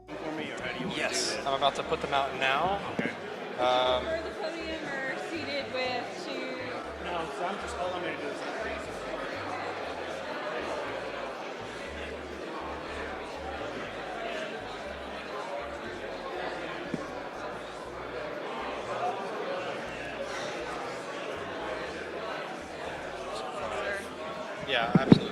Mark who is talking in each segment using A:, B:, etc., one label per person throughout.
A: For me, or how do you want to do
B: Yes,
A: this?
B: I'm about to put them out now.
A: Okay.
C: For the podium or seated with two.
A: No, so I'm just, all I'm going to do is
B: Yeah, absolutely.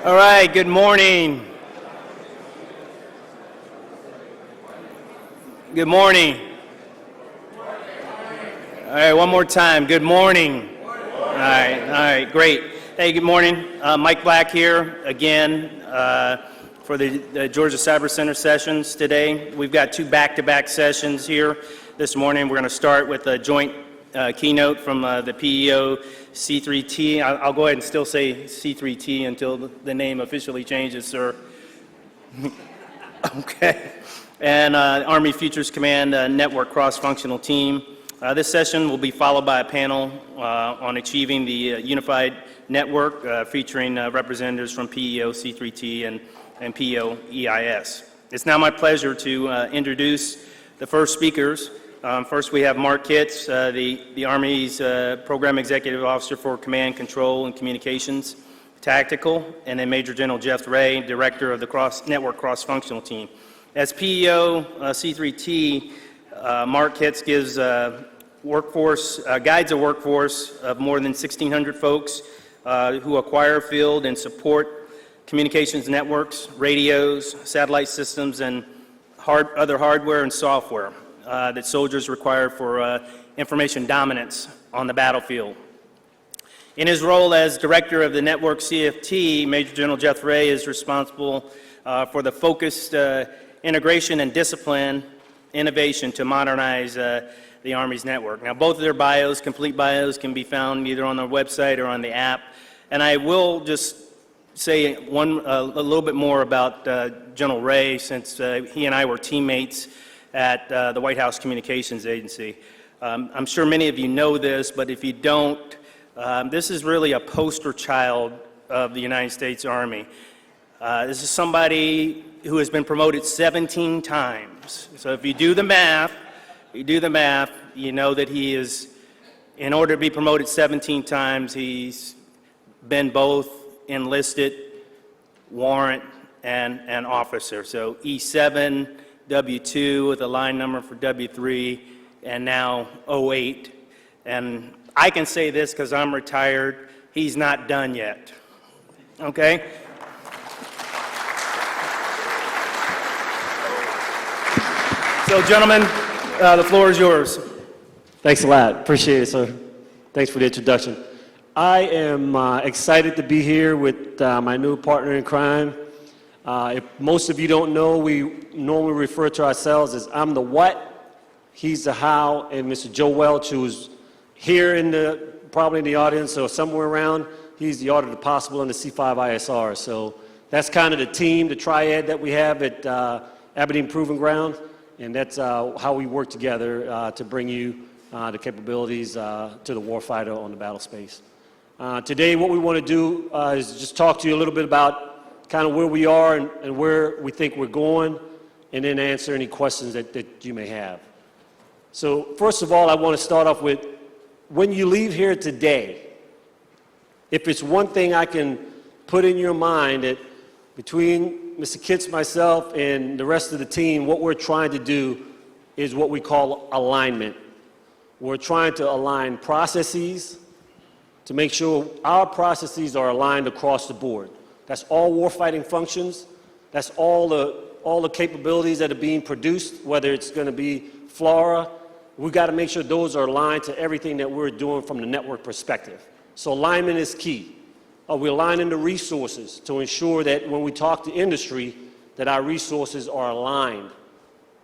D: All right, good morning. Good morning. All right, one more time. Good morning. All right, great. Hey, good morning. Mike Black here again for the Georgia Cyber Center sessions today. We've got two back-to-back sessions here this morning. We're going to start with a joint keynote from the PEO C3T. I'll go ahead and still say C3T until the name officially changes, sir. Okay. And Army Futures Command Network Cross-Functional Team. This session will be followed by a panel on achieving the unified network featuring representatives from PEO C3T and PEO EIS. It's now my pleasure to introduce the first speakers. First, we have Mark Kitz, the Army's Program Executive Officer for Command, Control, and Communications Tactical, and then Major General Jeth Rey, Director of the Network Cross-Functional Team. As PEO C3T, Mark Kitz gives guides a workforce of more than 1,600 folks who acquire, field, and support communications networks, radios, satellite systems, and other hardware and software that soldiers require for information dominance on the battlefield. In his role as Director of the Network-CFT, Major General Jeth Rey is responsible for the focused integration and discipline innovation to modernize the Army's network. Now, both of their bios, complete bios, can be found either on their website or on the app. And I will just say a little bit more about General Rey, since he and I were teammates at the White House Communications Agency. I'm sure many of you know this, but if you don't, this is really a poster child of the United States Army. This is somebody who has been promoted 17 times. So if you do the math, you know that he is, in order to be promoted 17 times, he's been both enlisted, warrant, and officer. So E7, W2 with a line number for W3, and now 08. And I can say this because I'm retired, he's not done yet. Okay? So, gentlemen, the floor is yours.
E: Thanks a lot. Appreciate it, sir. Thanks for the introduction. I am excited to be here with my new partner in crime. If most of you don't know, we normally refer to ourselves as I'm the what, he's the how, and Mr. Joe Welch, who's here probably in the audience or somewhere around, he's the art of the possible in the C5ISR. So that's kind of the team, the triad that we have at Aberdeen Proving Ground, and that's how we work together to bring you the capabilities to the warfighter on the battle space. Today, what we want to do is just talk to you a little bit about kind of where we are and where we think we're going, and then answer any questions that you may have. So first of all, I want to start off with, when you leave here today, if it's one thing I can put in your mind, that between Mr. Kitz, myself, and the rest of the team, what we're trying to do is what we call alignment. We're trying to align processes to make sure our processes are aligned across the board. That's all warfighting functions. That's all the capabilities that are being produced, whether it's going to be FLRAA. We've got to make sure those are aligned to everything that we're doing from the network perspective. So alignment is key. We're aligning the resources to ensure that when we talk to industry, that our resources are aligned,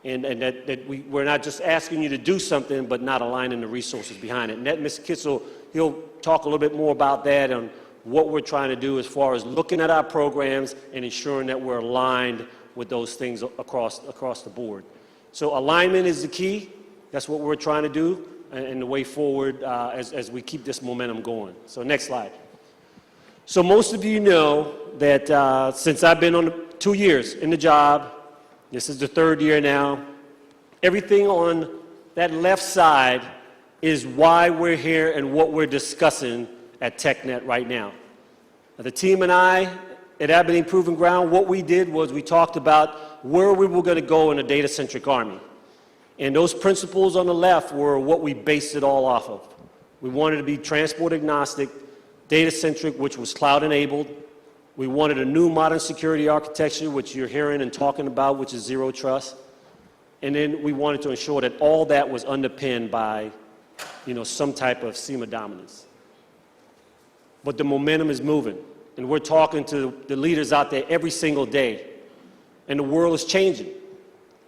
E: and that we're not just asking you to do something, but not aligning the resources behind it. And that Mr. Kitz, he'll talk a little bit more about that and what we're trying to do as far as looking at our programs and ensuring that we're aligned with those things across the board. So alignment is the key. That's what we're trying to do, and the way forward as we keep this momentum going. So next slide. So most of you know that since I've been on 2 years in the job, this is the 3rd year now, everything on that left side is why we're here and what we're discussing at TechNet right now. The team and I at Aberdeen Proving Ground, what we did was we talked about where we were going to go in a data-centric Army. And those principles on the left were what we based it all off of. We wanted to be transport agnostic, data-centric, which was cloud-enabled. We wanted a new modern security architecture, which you're hearing and talking about, which is zero trust. And then we wanted to ensure that all that was underpinned by, some type of SEMA dominance. But the momentum is moving, and we're talking to the leaders out there every single day, and the world is changing.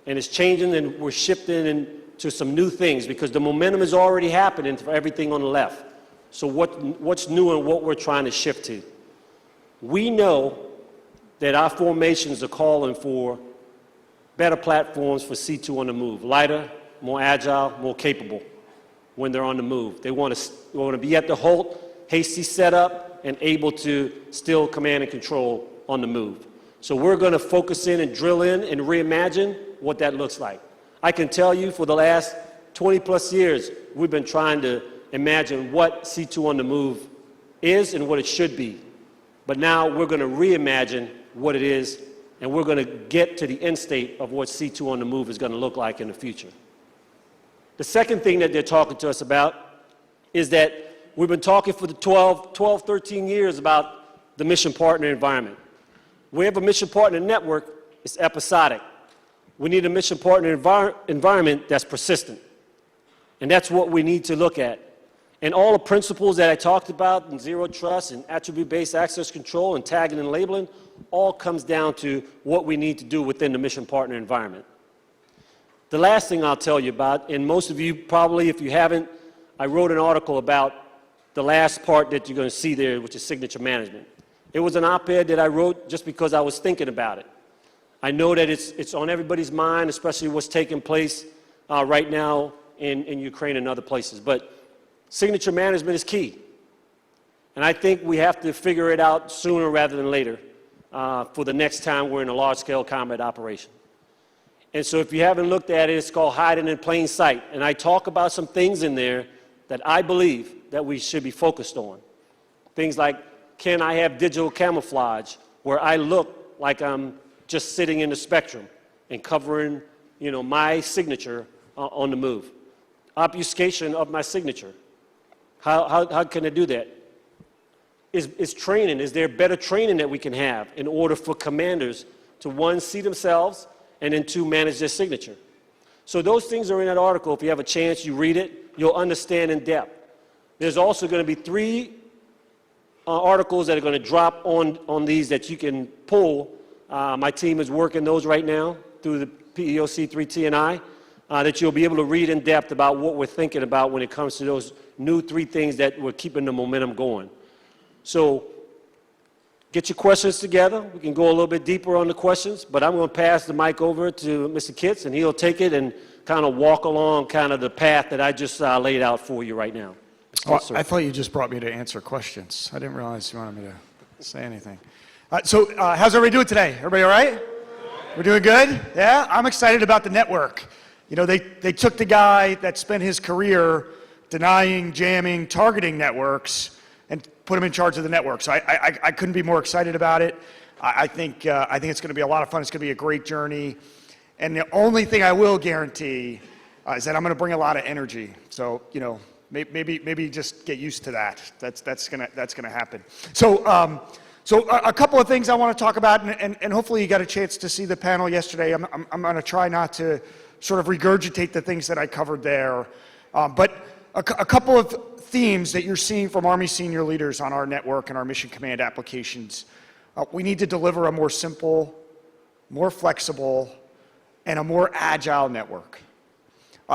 E: And it's changing, and we're shifting into some new things because the momentum is already happening for everything on the left. So what's new and what we're trying to shift to? We know that our formations are calling for better platforms for C2 on the move, lighter, more agile, more capable when they're on the move. They want to be at the halt, hasty setup, and able to still command and control on the move. So we're going to focus in and drill in and reimagine what that looks like. I can tell you for the last 20 plus years, we've been trying to imagine what C2 on the move is and what it should be. But now we're going to reimagine what it is, and we're going to get to the end state of what C2 on the move is going to look like in the future. The second thing that they're talking to us about is that we've been talking for the 12, 13 years about the mission partner environment. We have a mission partner network, it's episodic. We need a mission partner environment that's persistent. And that's what we need to look at. And all the principles that I talked about in zero trust and attribute-based access control and tagging and labeling all comes down to what we need to do within the mission partner environment. The last thing I'll tell you about, and most of you probably, if you haven't, I wrote an article about the last part that you're going to see there, which is signature management. It was an op-ed that I wrote just because I was thinking about it. I know that it's on everybody's mind, especially what's taking place right now in Ukraine and other places. But signature management is key. And I think we have to figure it out sooner rather than later for the next time we're in a large-scale combat operation. And so if you haven't looked at it, it's called hiding in plain sight. And I talk about some things in there that I believe that we should be focused on. Things like, can I have digital camouflage where I look like I'm just sitting in the spectrum and covering, my signature on the move? Obfuscation of my signature. How can I do that? Is training, is there better training that we can have in order for commanders to, one, see themselves, and then two, manage their signature? So those things are in that article. If you have a chance, you read it, you'll understand in depth. There's also going to be 3 articles that are going to drop on these that you can pull. My team is working those right now through the PEO C3T and I, that you'll be able to read in depth about what we're thinking about when it comes to those new 3 things that we're keeping the momentum going. So get your questions together. We can go a little bit deeper on the questions, but I'm going to pass the mic over to Mr. Kitz, and he'll take it and kind of walk along kind of the path that I just laid out for you right now.
A: Oh, I thought you just brought me to answer questions. I didn't realize you wanted me to say anything. So how's everybody doing today? Everybody all right? We're doing good? Yeah? I'm excited about the network. They took the guy that spent his career denying, jamming, targeting networks and put him in charge of the network. So I couldn't be more excited about it. I think it's going to be a lot of fun. It's going to be a great journey. And the only thing I will guarantee is that I'm going to bring a lot of energy. So, maybe just get used to that. That's gonna happen. So a couple of things I want to talk about, and hopefully you got a chance to see the panel yesterday. I'm going to try not to sort of regurgitate the things that I covered there, but a couple of themes that you're seeing from Army senior leaders on our network and our mission command applications. We need to deliver a more simple, more flexible, and a more agile network.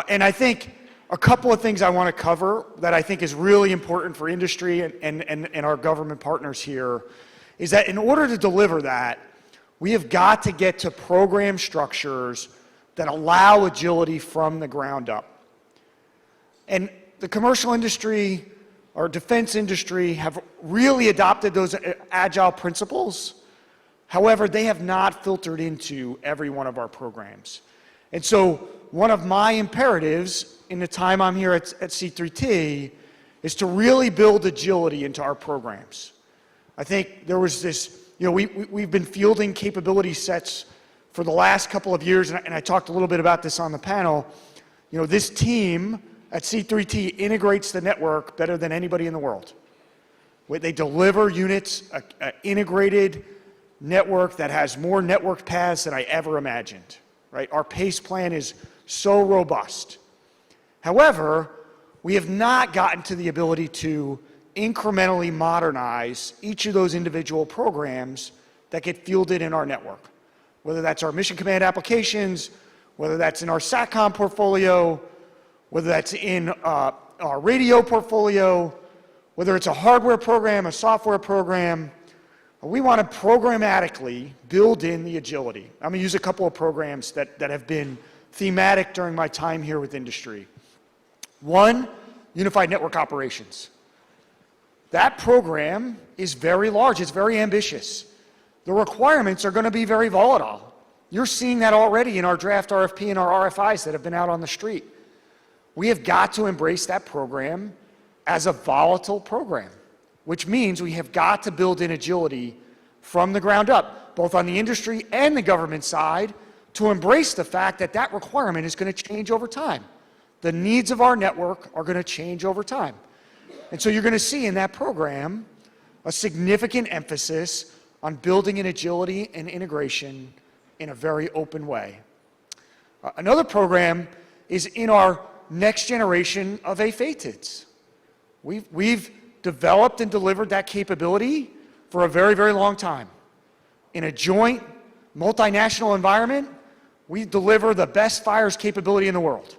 A: And I think a couple of things I want to cover that I think is really important for industry and our government partners here is that in order to deliver that, we have got to get to program structures that allow agility from the ground up. And the commercial industry or defense industry have really adopted those agile principles. However, they have not filtered into every one of our programs. And so one of my imperatives in the time I'm here at C3T is to really build agility into our programs. I think there was this, we've been fielding capability sets for the last couple of years, and I talked a little bit about this on the panel. This team at C3T integrates the network better than anybody in the world. where they deliver units, an integrated network that has more network paths than I ever imagined, right? Our PACE plan is so robust. However, we have not gotten to the ability to incrementally modernize each of those individual programs that get fielded in our network, whether that's our mission command applications, whether that's in our SATCOM portfolio, whether that's in our radio portfolio, whether it's a hardware program, a software program. We want to programmatically build in the agility. I'm going to use a couple of programs that have been thematic during my time here with industry. One, Unified Network Operations. That program is very large. It's very ambitious. The requirements are going to be very volatile. You're seeing that already in our draft RFP and our RFIs that have been out on the street. We have got to embrace that program as a volatile program, which means we have got to build in agility from the ground up, both on the industry and the government side, to embrace the fact that that requirement is going to change over time. The needs of our network are going to change over time. And so you're going to see in that program a significant emphasis on building in agility and integration in a very open way. Another program is in our next generation of AFATIDs. We've developed and delivered that capability for a very, very long time. In a joint multinational environment, we deliver the best fires capability in the world.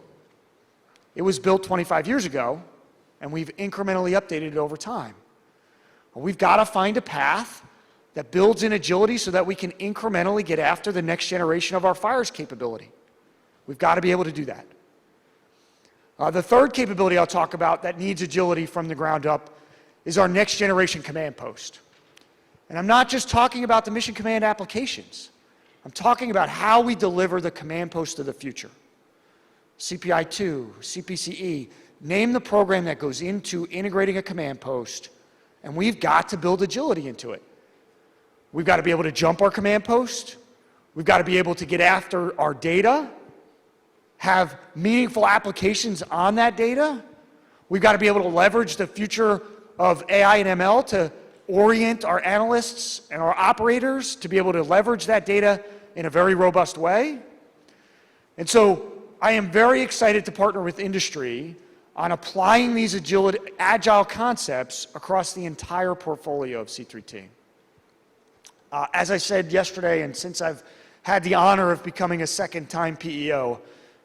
A: It was built 25 years ago, and we've incrementally updated it over time. We've got to find a path that builds in agility so that we can incrementally get after the next generation of our fires capability. We've got to be able to do that. The third capability I'll talk about that needs agility from the ground up is our next generation command post. And I'm not just talking about the mission command applications. I'm talking about how we deliver the command post of the future. CPI-2, CPCE, name the program that goes into integrating a command post, and we've got to build agility into it. We've got to be able to jump our command post. We've got to be able to get after our data, have meaningful applications on that data. We've got to be able to leverage the future of AI and ML to orient our analysts and our operators to be able to leverage that data in a very robust way. And so I am very excited to partner with industry on applying these agile concepts across the entire portfolio of C3T. As I said yesterday, and since I've had the honor of becoming a second-time PEO,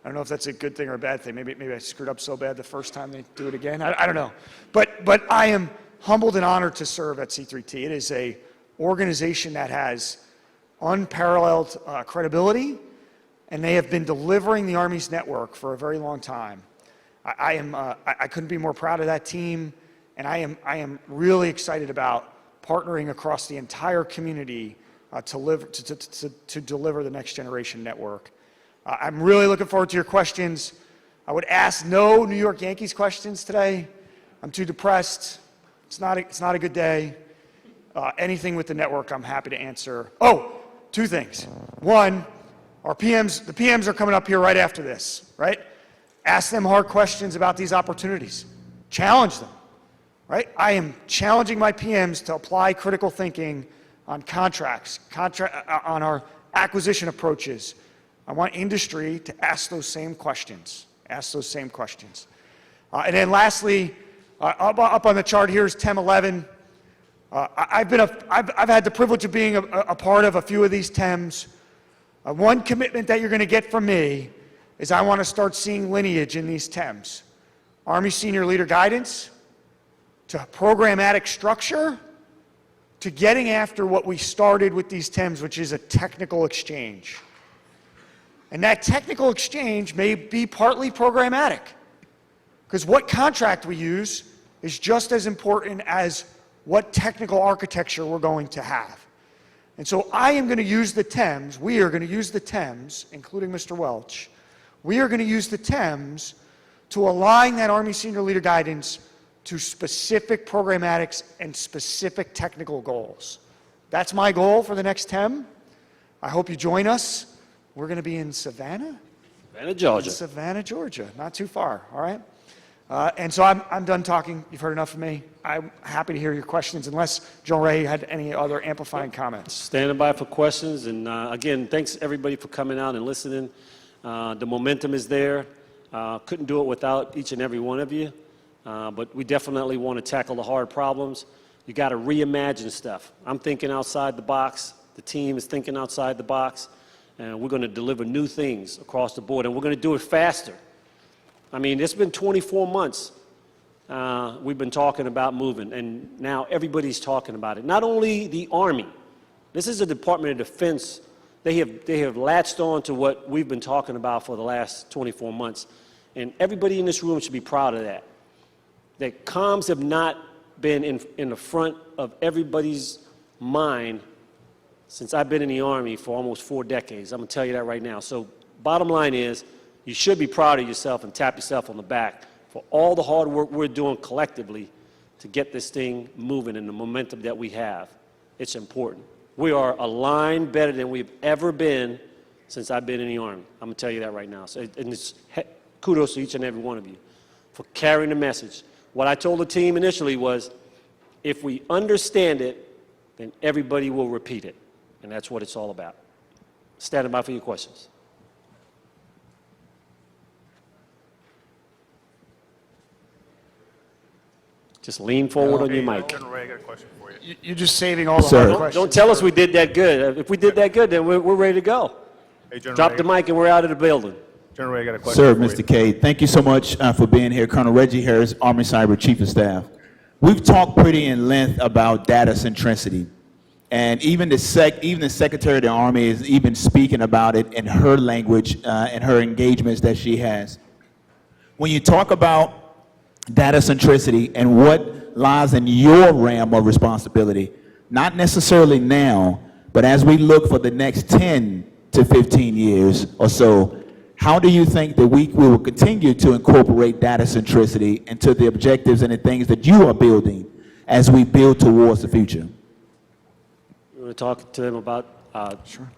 A: I don't know if that's a good thing or a bad thing. Maybe I screwed up so bad the first time they do it again. I don't know. But I am humbled and honored to serve at C3T. It is an organization that has unparalleled credibility, and they have been delivering the Army's network for a very long time. I couldn't be more proud of that team, and I am really excited about partnering across the entire community to deliver the next generation network. I'm really looking forward to your questions. I would ask no New York Yankees questions today. I'm too depressed. It's not a good day. Anything with the network, I'm happy to answer. Oh, two things. One, the PMs are coming up here right after this, right? Ask them hard questions about these opportunities. Challenge them, right? I am challenging my PMs to apply critical thinking on contracts, on our acquisition approaches. I want industry to ask those same questions. And then lastly, up on the chart here is TEM 11. I've had the privilege of being a part of a few of these TEMs. One commitment that you're going to get from me is I want to start seeing lineage in these TEMs. Army Senior Leader Guidance, to programmatic structure, to getting after what we started with these TEMs, which is a technical exchange. And that technical exchange may be partly programmatic, because what contract we use is just as important as what technical architecture we're going to have. And so I am going to use the TEMs, we are going to use the TEMs, including Mr. Welch, we are going to use the TEMs to align that Army Senior Leader Guidance to specific programmatics and specific technical goals. That's my goal for the next TEM. I hope you join us. We're going to be in Savannah?
E: Savannah, Georgia.
A: Savannah, Georgia. Not too far, all right? And so I'm done talking. You've heard enough of me. I'm happy to hear your questions, unless Jeth Rey had any other amplifying comments.
E: Standing by for questions. And again, thanks everybody for coming out and listening. The momentum is there. Couldn't do it without each and every one of you. But we definitely want to tackle the hard problems. You got to reimagine stuff. I'm thinking outside the box. The team is thinking outside the box. And we're going to deliver new things across the board. And we're going to do it faster. I mean, it's been 24 months we've been talking about moving, and now everybody's talking about it. Not only the Army. This is the Department of Defense. They have latched on to what we've been talking about for the last 24 months, and everybody in this room should be proud of that. That comms have not been in the front of everybody's mind since I've been in the Army for almost 4 decades. I'm going to tell you that right now. So bottom line is, you should be proud of yourself and tap yourself on the back for all the hard work we're doing collectively to get this thing moving and the momentum that we have. It's important. We are aligned better than we've ever been since I've been in the Army. I'm going to tell you that right now. So, and it's kudos to each and every one of you for carrying the message. What I told the team initially was, if we understand it, then everybody will repeat it. And that's what it's all about. Standing by for your questions. Just lean forward on your mic.
F: Jeth Rey, I got a question for you.
A: You're just saving all the
F: Sir.
A: hard questions.
E: Don't tell us we did that good. If we did that good, then we're ready to go.
F: Hey, Jeth
E: Drop
F: Rey.
E: the mic and we're out of the building.
F: Jeth Rey, I got a question
G: Sir,
F: for
G: Mr.
F: you.
G: K, thank you so much for being here. Colonel Reggie Harris, Army Cyber Chief of Staff. We've talked pretty in length about data centricity, and even the Secretary of the Army is even speaking about it in her language and her engagements that she has. When you talk about data centricity and what lies in your realm of responsibility, not necessarily now, but as we look for the next 10 to 15 years or so, how do you think that we will continue to incorporate data centricity into the objectives and the things that you are building as we build towards the future?
E: You want to talk to them about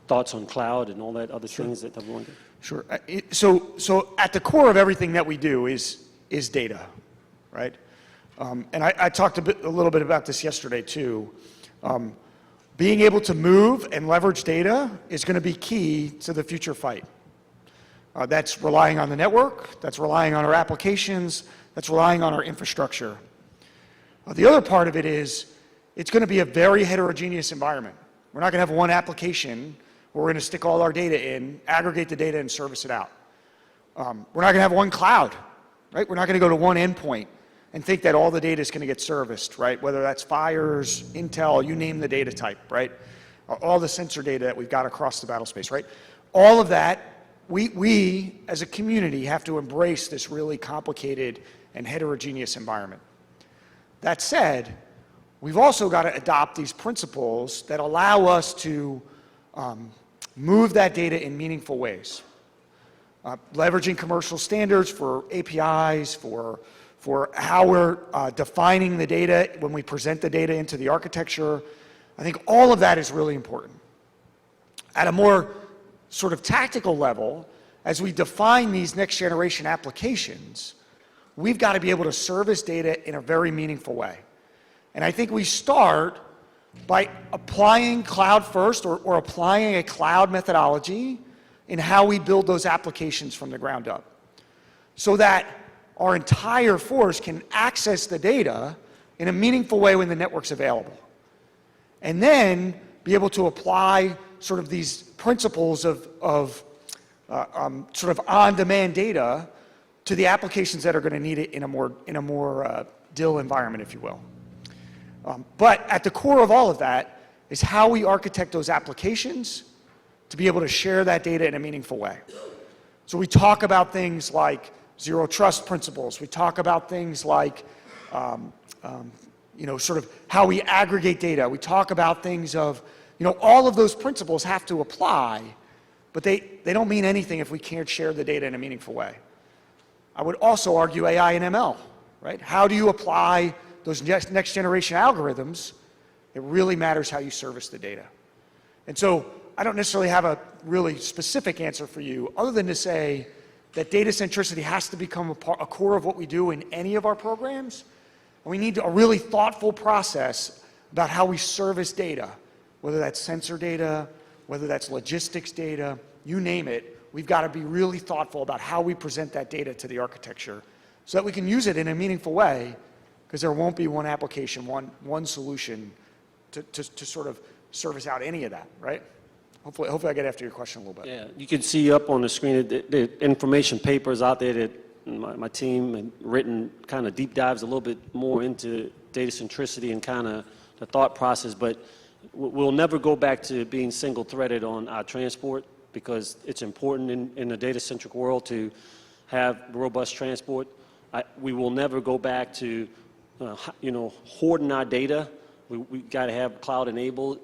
E: thoughts on cloud and all that other things that everyone did?
A: Sure. So at the core of everything that we do is data, right? And I talked a little bit about this yesterday too. Being able to move and leverage data is going to be key to the future fight. That's relying on the network, that's relying on our applications, that's relying on our infrastructure. The other part of it is it's going to be a very heterogeneous environment. We're not going to have one application where we're going to stick all our data in, aggregate the data, and service it out. We're not going to have one cloud, right? We're not going to go to one endpoint and think that all the data is going to get serviced, right? Whether that's Fires, Intel, you name the data type, right? All the sensor data that we've got across the battle space, right? All of that, we as a community have to embrace this really complicated and heterogeneous environment. That said, we've also got to adopt these principles that allow us to move that data in meaningful ways. Leveraging commercial standards for APIs, for how we're defining the data when we present the data into the architecture. I think all of that is really important. At a more sort of tactical level, as we define these next generation applications, we've got to be able to service data in a very meaningful way. And I think we start by applying cloud first or applying a cloud methodology in how we build those applications from the ground up, so that our entire force can access the data in a meaningful way when the network's available. And then be able to apply sort of these principles of sort of on-demand data to the applications that are going to need it in a more DIL environment, if you will. But at the core of all of that is how we architect those applications to be able to share that data in a meaningful way. So we talk about things like zero trust principles. We talk about things like, sort of how we aggregate data. We talk about things of, all of those principles have to apply, but they don't mean anything if we can't share the data in a meaningful way. I would also argue AI and ML, right? How do you apply those next generation algorithms? It really matters how you service the data. And so I don't necessarily have a really specific answer for you, other than to say, that data centricity has to become a core of what we do in any of our programs. And we need a really thoughtful process about how we service data, whether that's sensor data, whether that's logistics data, you name it. We've got to be really thoughtful about how we present that data to the architecture so that we can use it in a meaningful way, because there won't be one application, one solution to sort of service out any of that, right? Hopefully I get after your question a little bit.
E: Yeah, you can see up on the screen the information papers out there that my team had written, kind of deep dives a little bit more into data centricity and kind of the thought process, but we'll never go back to being single-threaded on our transport, because it's important in the data-centric world to have robust transport. We will never go back to, hoarding our data. We got to have cloud-enabled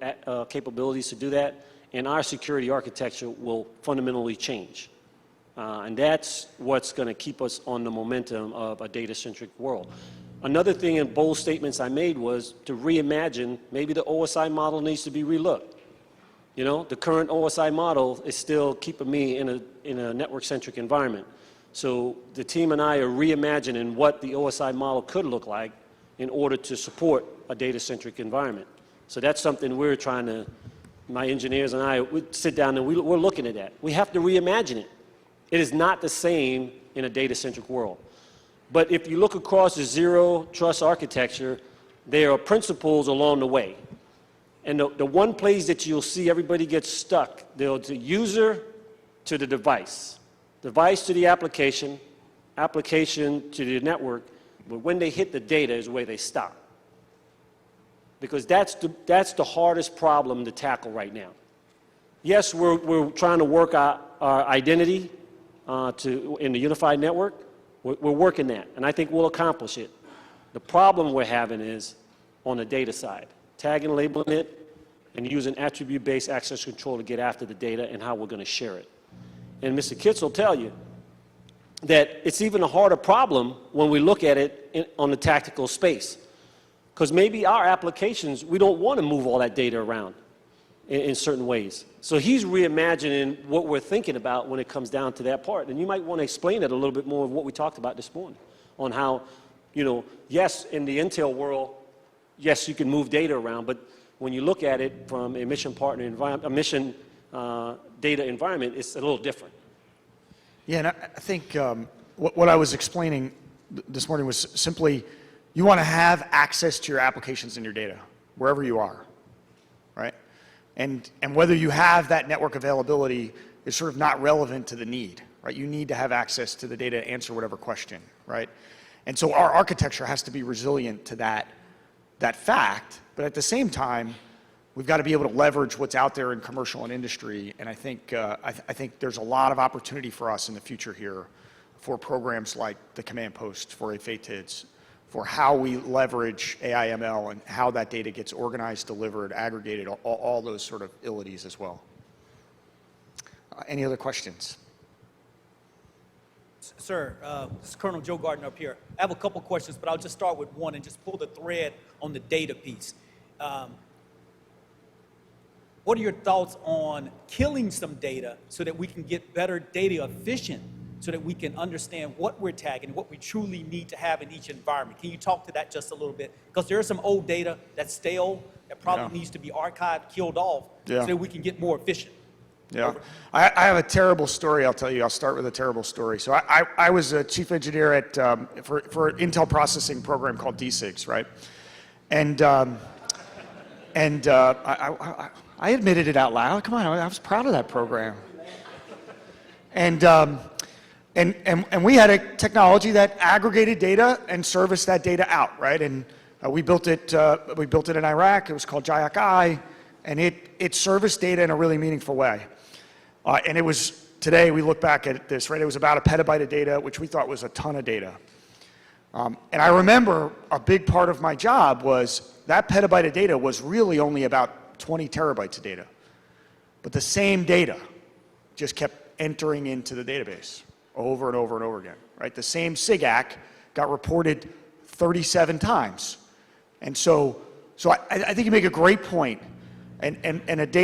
E: capabilities to do that. And our security architecture will fundamentally change. And that's what's going to keep us on the momentum of a data-centric world. Another thing in bold statements I made was to reimagine, maybe the OSI model needs to be relooked. You know, the current OSI model is still keeping me in a network-centric environment. So the team and I are reimagining what the OSI model could look like in order to support a data-centric environment. So that's something we're trying to, my engineers and I, we sit down and we're looking at that. We have to reimagine it. It is not the same in a data-centric world. But if you look across the zero trust architecture, there are principles along the way. And the one place that you'll see everybody gets stuck, there's the user to the device to the application, application to the network, but when they hit the data is where they stop. Because that's the hardest problem to tackle right now. Yes, we're trying to work our identity in the unified network. We're working that, and I think we'll accomplish it. The problem we're having is on the data side, tagging, labeling it, and using attribute-based access control to get after the data and how we're going to share it. And Mr. Kitz will tell you that it's even a harder problem when we look at it on the tactical space. Because maybe our applications, we don't want to move all that data around in certain ways. So he's reimagining what we're thinking about when it comes down to that part. And you might want to explain it a little bit more of what we talked about this morning on how, yes, in the Intel world, yes, you can move data around, but when you look at it from a mission partner environment, a mission data environment, it's a little different.
A: Yeah, and I think what I was explaining this morning was simply, you want to have access to your applications and your data, wherever you are, right? And whether you have that network availability is sort of not relevant to the need, right? You need to have access to the data to answer whatever question, right? And so our architecture has to be resilient to that fact, but at the same time, we've got to be able to leverage what's out there in commercial and industry, and I think there's a lot of opportunity for us in the future here for programs like the Command Post, for FATIDs, for how we leverage AI/ML and how that data gets organized, delivered, aggregated, all those sort of abilities as well. Any other questions?
H: Sir, this is Colonel Joe Gardner up here. I have a couple questions, but I'll just start with one and just pull the thread on the data piece. What are your thoughts on killing some data so that we can get better data efficient, so that we can understand what we're tagging, what we truly need to have in each environment? Can you talk to that just a little bit? Because there is some old data that's stale, that probably needs to be archived, killed off, so that we can get more efficient.
A: Yeah, I have a terrible story I'll tell you. I'll start with a terrible story. So I was a chief engineer at for an Intel processing program called DSIGs, right? And I admitted it out loud. Come on, I was proud of that program. And we had a technology that aggregated data and serviced that data out, right? And we built it in Iraq. It was called JIAC-I, and it serviced data in a really meaningful way. And it was, today we look back at this, right? It was about a petabyte of data, which we thought was a ton of data. And I remember a big part of my job was that petabyte of data was really only about 20 terabytes of data. But the same data just kept entering into the database over and over and over again, right? The same SIGAC got reported 37 times. And so I think you make a great point. And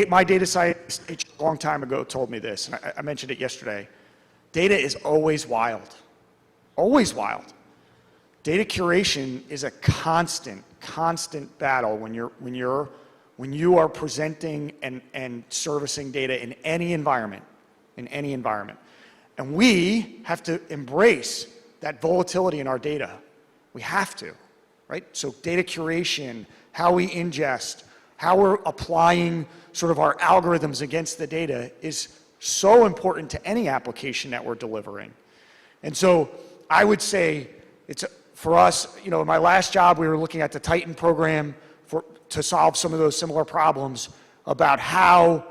A: my data scientist a long time ago told me this, and I mentioned it yesterday. data is always wild. Always wild. Data curation is a constant battle when you are presenting and servicing data in any environment, And we have to embrace that volatility in our data. We have to, right? So data curation, how we ingest, how we're applying sort of our algorithms against the data is so important to any application that we're delivering. And so I would say for us, in my last job, we were looking at the Titan program to solve some of those similar problems about how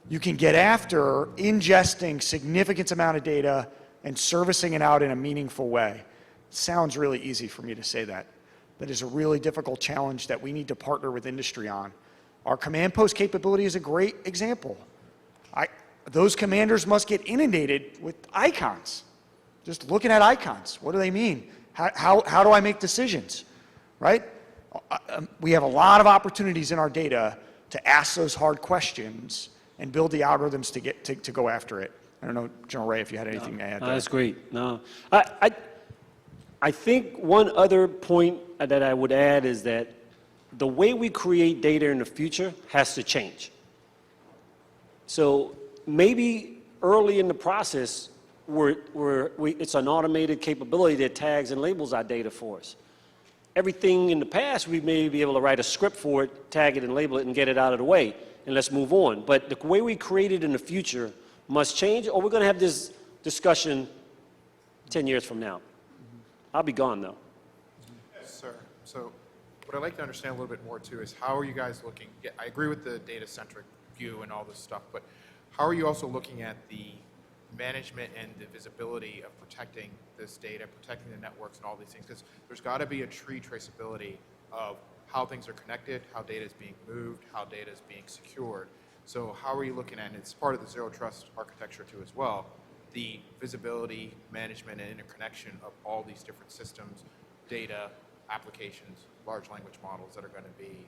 A: you can get after ingesting significant amount of data and servicing it out in a meaningful way. It sounds really easy for me to say that. That is a really difficult challenge that we need to partner with industry on. Our command post capability is a great example. Those commanders must get inundated with icons. Just looking at icons. What do they mean? How do I make decisions? Right? We have a lot of opportunities in our data to ask those hard questions and build the algorithms to go after it. I don't know, General Rey, if you had anything to add there.
E: That's great. No, I think one other point that I would add is that the way we create data in the future has to change. So maybe early in the process, it's an automated capability that tags and labels our data for us. Everything in the past, we may be able to write a script for it, tag it and label it, and get it out of the way, and let's move on. But the way we create it in the future must change, or we're going to have this discussion 10 years from now. I'll be gone, though.
I: Yes, sir. So what I'd like to understand a little bit more, too, is how are you guys looking? I agree with the data-centric view and all this stuff, but how are you also looking at the management and the visibility of protecting this data, protecting the networks and all these things? Because there's got to be a tree traceability of how things are connected, how data is being moved, how data is being secured. So how are you looking at, and it's part of the zero trust architecture too as well, the visibility, management, and interconnection of all these different systems, data, applications, large language models that are going to be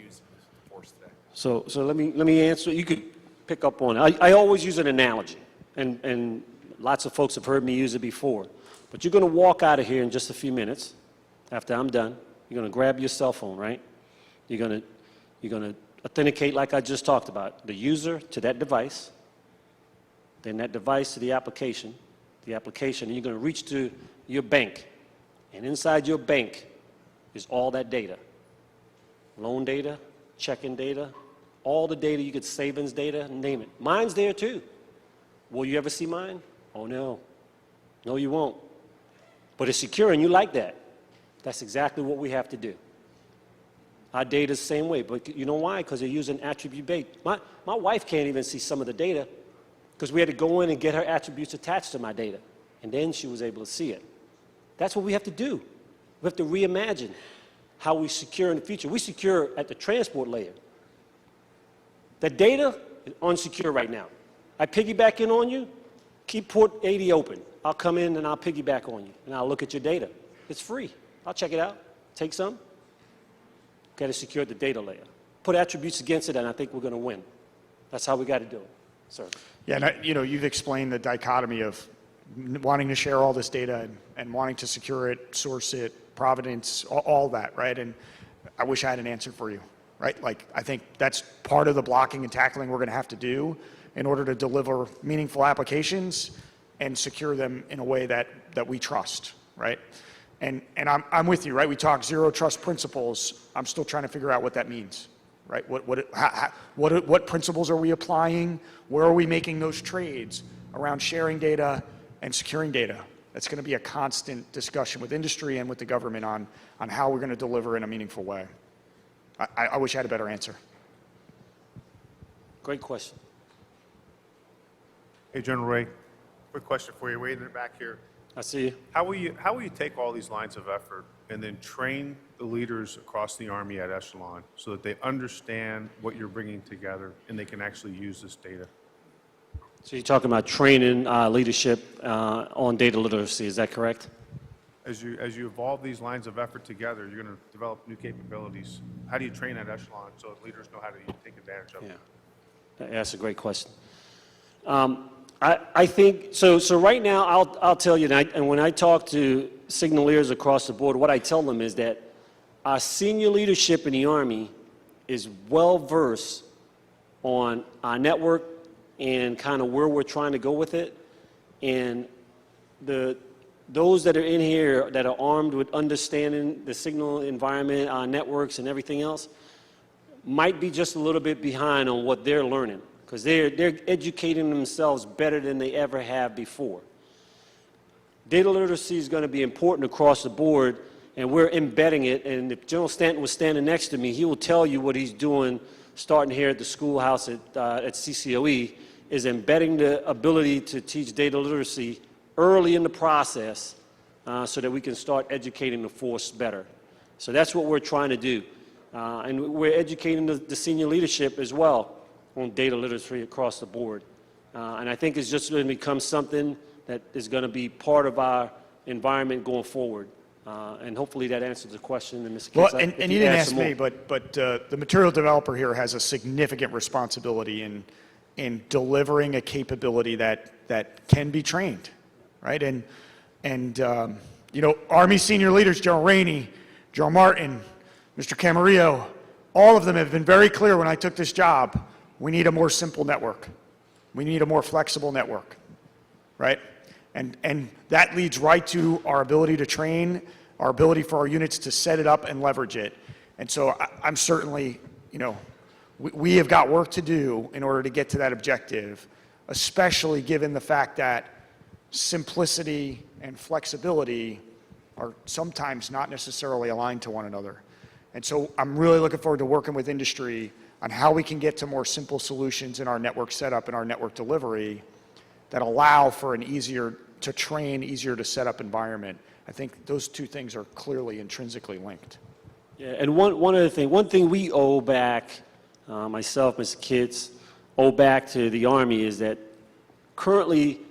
I: used in the force today?
E: So let me answer. You could pick up on it. I always use an analogy, and lots of folks have heard me use it before. But you're going to walk out of here in just a few minutes after I'm done. You're going to grab your cell phone, right? You're going to authenticate like I just talked about, the user to that device, then that device to the application, and you're going to reach to your bank. And inside your bank is all that data. Loan data, checking data, all the data, you get savings data, name it. Mine's there too. Will you ever see mine? Oh no. No, you won't. But it's secure and you like that. That's exactly what we have to do. Our data is the same way, but you know why? Because they're using attribute-based. My wife can't even see some of the data because we had to go in and get her attributes attached to my data, and then she was able to see it. That's what we have to do. We have to reimagine how we secure in the future. We secure at the transport layer. The data is unsecure right now. I piggyback in on you, keep port 80 open. I'll come in and I'll piggyback on you, and I'll look at your data. It's free. I'll check it out, take some. Got to secure the data layer. Put attributes against it, and I think we're going to win. That's how we got to do it, sir.
A: Yeah, and you've explained the dichotomy of wanting to share all this data and wanting to secure it, source it, provenance, all that, right? And I wish I had an answer for you, right? Like, I think that's part of the blocking and tackling we're going to have to do in order to deliver meaningful applications and secure them in a way that we trust, right? And I'm with you, right? We talk zero trust principles. I'm still trying to figure out what that means, right? What principles are we applying? Where are we making those trades around sharing data and securing data? That's going to be a constant discussion with industry and with the government on how we're going to deliver in a meaningful way. I wish I had a better answer.
E: Great question.
F: Hey, General Rey, quick question for you. Way in the back here.
E: I see you.
F: How will you take all these lines of effort and then train the leaders across the Army at echelon so that they understand what you're bringing together and they can actually use this data?
E: So you're talking about training leadership on data literacy, is that correct?
F: As you evolve these lines of effort together, you're going to develop new capabilities. How do you train at echelon so leaders know how to take advantage of it?
E: Yeah, that's a great question. I think, so right now, I'll tell you, and when I talk to signaleers across the board, what I tell them is that our senior leadership in the Army is well-versed on our network and kind of where we're trying to go with it. And those that are in here that are armed with understanding the signal environment, our networks and everything else, might be just a little bit behind on what they're learning, because they're educating themselves better than they ever have before. Data literacy is going to be important across the board, and we're embedding it. And if General Stanton was standing next to me, he will tell you what he's doing, starting here at the schoolhouse at CCOE, is embedding the ability to teach data literacy early in the process so that we can start educating the force better. So that's what we're trying to do. And we're educating the senior leadership as well on data literacy across the board. And I think it's just going to become something that is going to be part of our environment going forward. And hopefully that answers the question. And Mr. Kitz,
A: Well, and you didn't ask me, but the material developer here has a significant responsibility in delivering a capability that can be trained, right? And you know, Army senior leaders, General Rainey, General Martin, Mr. Camarillo, all of them have been very clear when I took this job, we need a more simple network. We need a more flexible network, right? And that leads right to our ability to train, our ability for our units to set it up and leverage it. And so I'm certainly, you know, we have got work to do in order to get to that objective, especially given the fact that simplicity and flexibility are sometimes not necessarily aligned to one another. And so I'm really looking forward to working with industry on how we can get to more simple solutions in our network setup and our network delivery that allow for an easier to train, easier to set up environment. I think those two things are clearly intrinsically linked.
E: Yeah, and one other thing, one thing we owe back, myself, Mr. Kitz, owe back to the Army is that currently,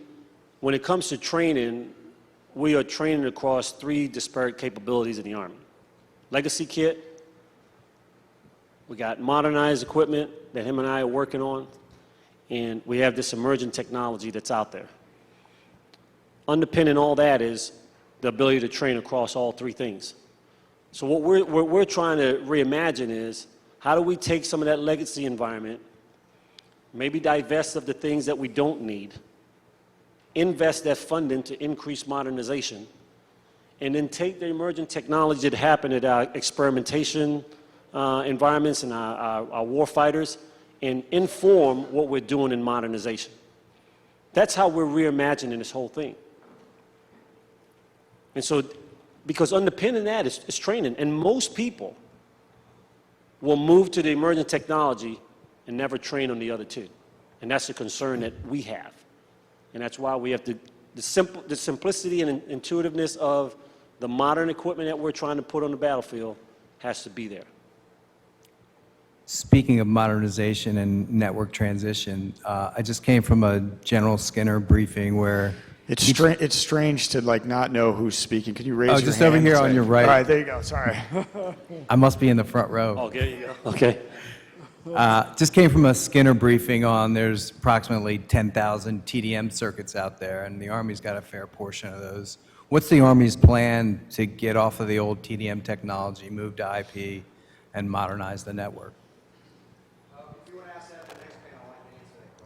E: when it comes to training, we are training across 3 disparate capabilities in the Army. Legacy kit, we got modernized equipment that him and I are working on, and we have this emerging technology that's out there. Underpinning all that is the ability to train across all 3 things. So what we're trying to reimagine is, how do we take some of that legacy environment, maybe divest of the things that we don't need, invest that funding to increase modernization, and then take the emerging technology that happened at our experimentation environments and our war fighters and inform what we're doing in modernization. That's how we're reimagining this whole thing. And so, because underpinning that is training, and most people will move to the emerging technology and never train on the other 2. And that's the concern that we have. And that's why we have the simplicity and intuitiveness of the modern equipment that we're trying to put on the battlefield has to be there.
J: Speaking of modernization and network transition, I just came from a General Skinner briefing where
A: It's strange to like not know who's speaking. Could you raise your hand?
J: just over here on your right.
A: All right, there you go. Sorry.
J: I must be in the front row.
E: Oh, there you go. Okay.
J: Just came from a Skinner briefing on there's approximately 10,000 TDM circuits out there, and the Army's got a fair portion of those. What's the Army's plan to get off of the old TDM technology, move to IP, and modernize the network?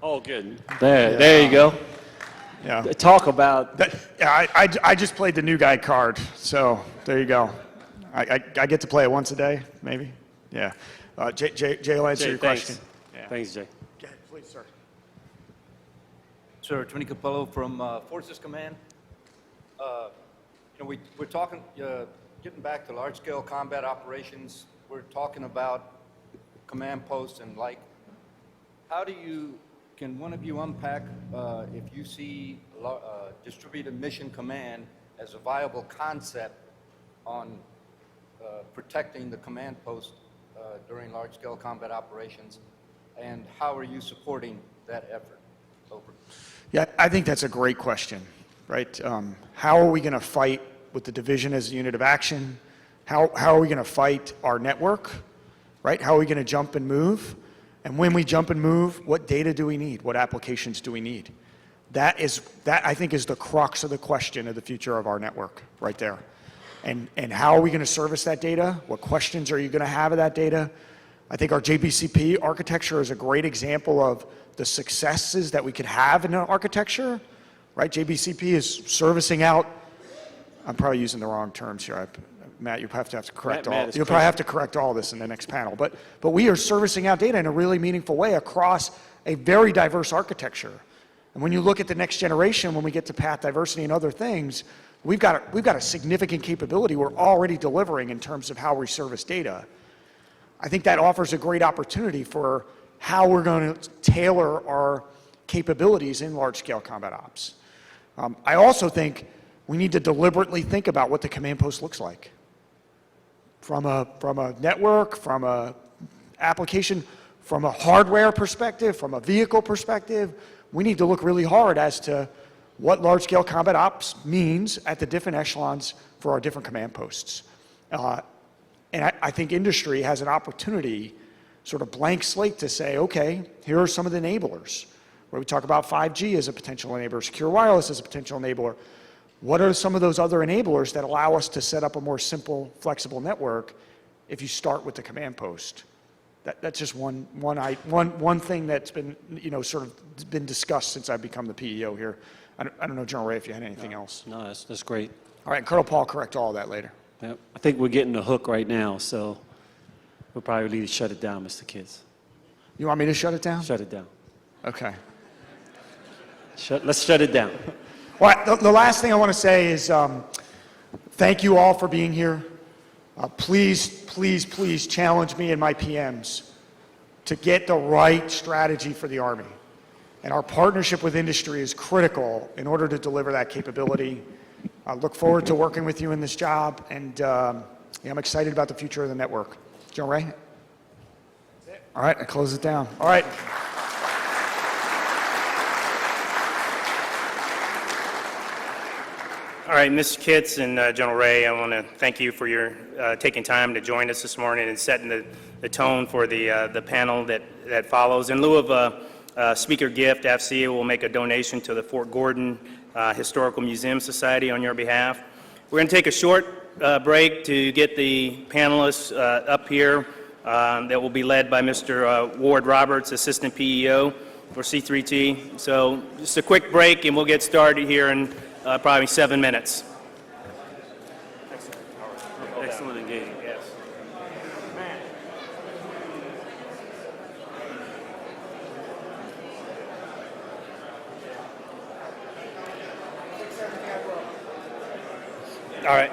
E: Oh, good. There you go.
A: Yeah.
E: Talk about.
A: Yeah, I just played the new guy card, so there you go. I get to play it once a day, maybe. Yeah. Jay will answer your question. Yeah.
E: Thanks, Jay.
A: Go ahead, please, sir.
K: Sir, Tony Capello from Forces Command. We're talking, getting back to large-scale combat operations. We're talking about command posts and like. Can one of you unpack if you see distributed mission command as a viable concept on protecting the command post during large-scale combat operations, and how are you supporting that effort? Over.
A: Yeah, I think that's a great question, right? How are we going to fight with the division as a unit of action? How are we going to fight our network, right? How are we going to jump and move? And when we jump and move, what data do we need? What applications do we need? That I think is the crux of the question of the future of our network right there. And how are we going to service that data? What questions are you going to have of that data? I think our JBCP architecture is a great example of the successes that we could have in an architecture, right? JBCP is servicing out, I'm probably using the wrong terms here. Matt, you'll have to correct you'll probably have to correct all this in the next panel. But we are servicing out data in a really meaningful way across a very diverse architecture. And when you look at the next generation, when we get to path diversity and other things, we've got a significant capability we're already delivering in terms of how we service data. I think that offers a great opportunity for how we're going to tailor our capabilities in large-scale combat ops. I also think we need to deliberately think about what the command post looks like. From a network, from a application, from a hardware perspective, from a vehicle perspective, we need to look really hard as to what large-scale combat ops means at the different echelons for our different command posts. And I think industry has an opportunity, sort of blank slate, to say, okay, here are some of the enablers. Where we talk about 5G as a potential enabler, secure wireless as a potential enabler. What are some of those other enablers that allow us to set up a more simple, flexible network if you start with the command post? That's just one thing that's been, sort of been discussed since I've become the PEO here. I don't know, General Rey, if you had anything else.
E: No, that's great.
A: All right, Colonel Paul, correct all of that later.
E: Yep. I think we're getting the hook right now, so we'll probably need to shut it down, Mr. Kitz.
A: You want me to shut it down?
E: Shut it down.
A: Okay.
E: Let's shut it down.
A: All right, the last thing I want to say is thank you all for being here. Please challenge me and my PMs to get the right strategy for the Army. And our partnership with industry is critical in order to deliver that capability. I look forward to working with you in this job, and I'm excited about the future of the network. General Rey? All right, I close it down. All right.
D: All right, Mr. Kitz and General Rey, I want to thank you for your taking time to join us this morning and setting the tone for the panel that follows. In lieu of a speaker gift, AFCEA will make a donation to the Fort Gordon Historical Museum Society on your behalf. We're going to take a short break to get the panelists up here that will be led by Mr. Ward Roberts, Assistant PEO for C3T. So just a quick break and we'll get started here in probably 7 minutes.
E: Excellent engagement.
D: Yes. All right.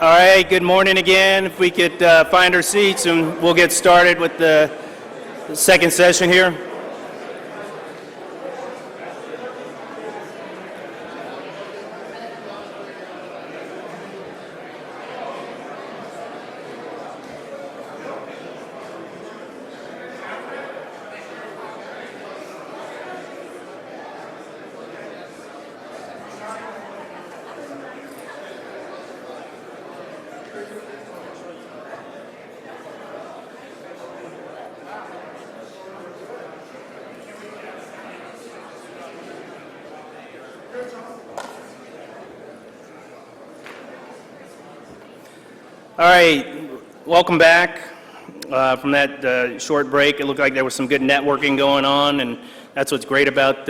D: All right, good morning again. If we could find our seats, and we'll get started with the second session here. All right, welcome back from that short break. It looked like there was some good networking going on, and that's what's great about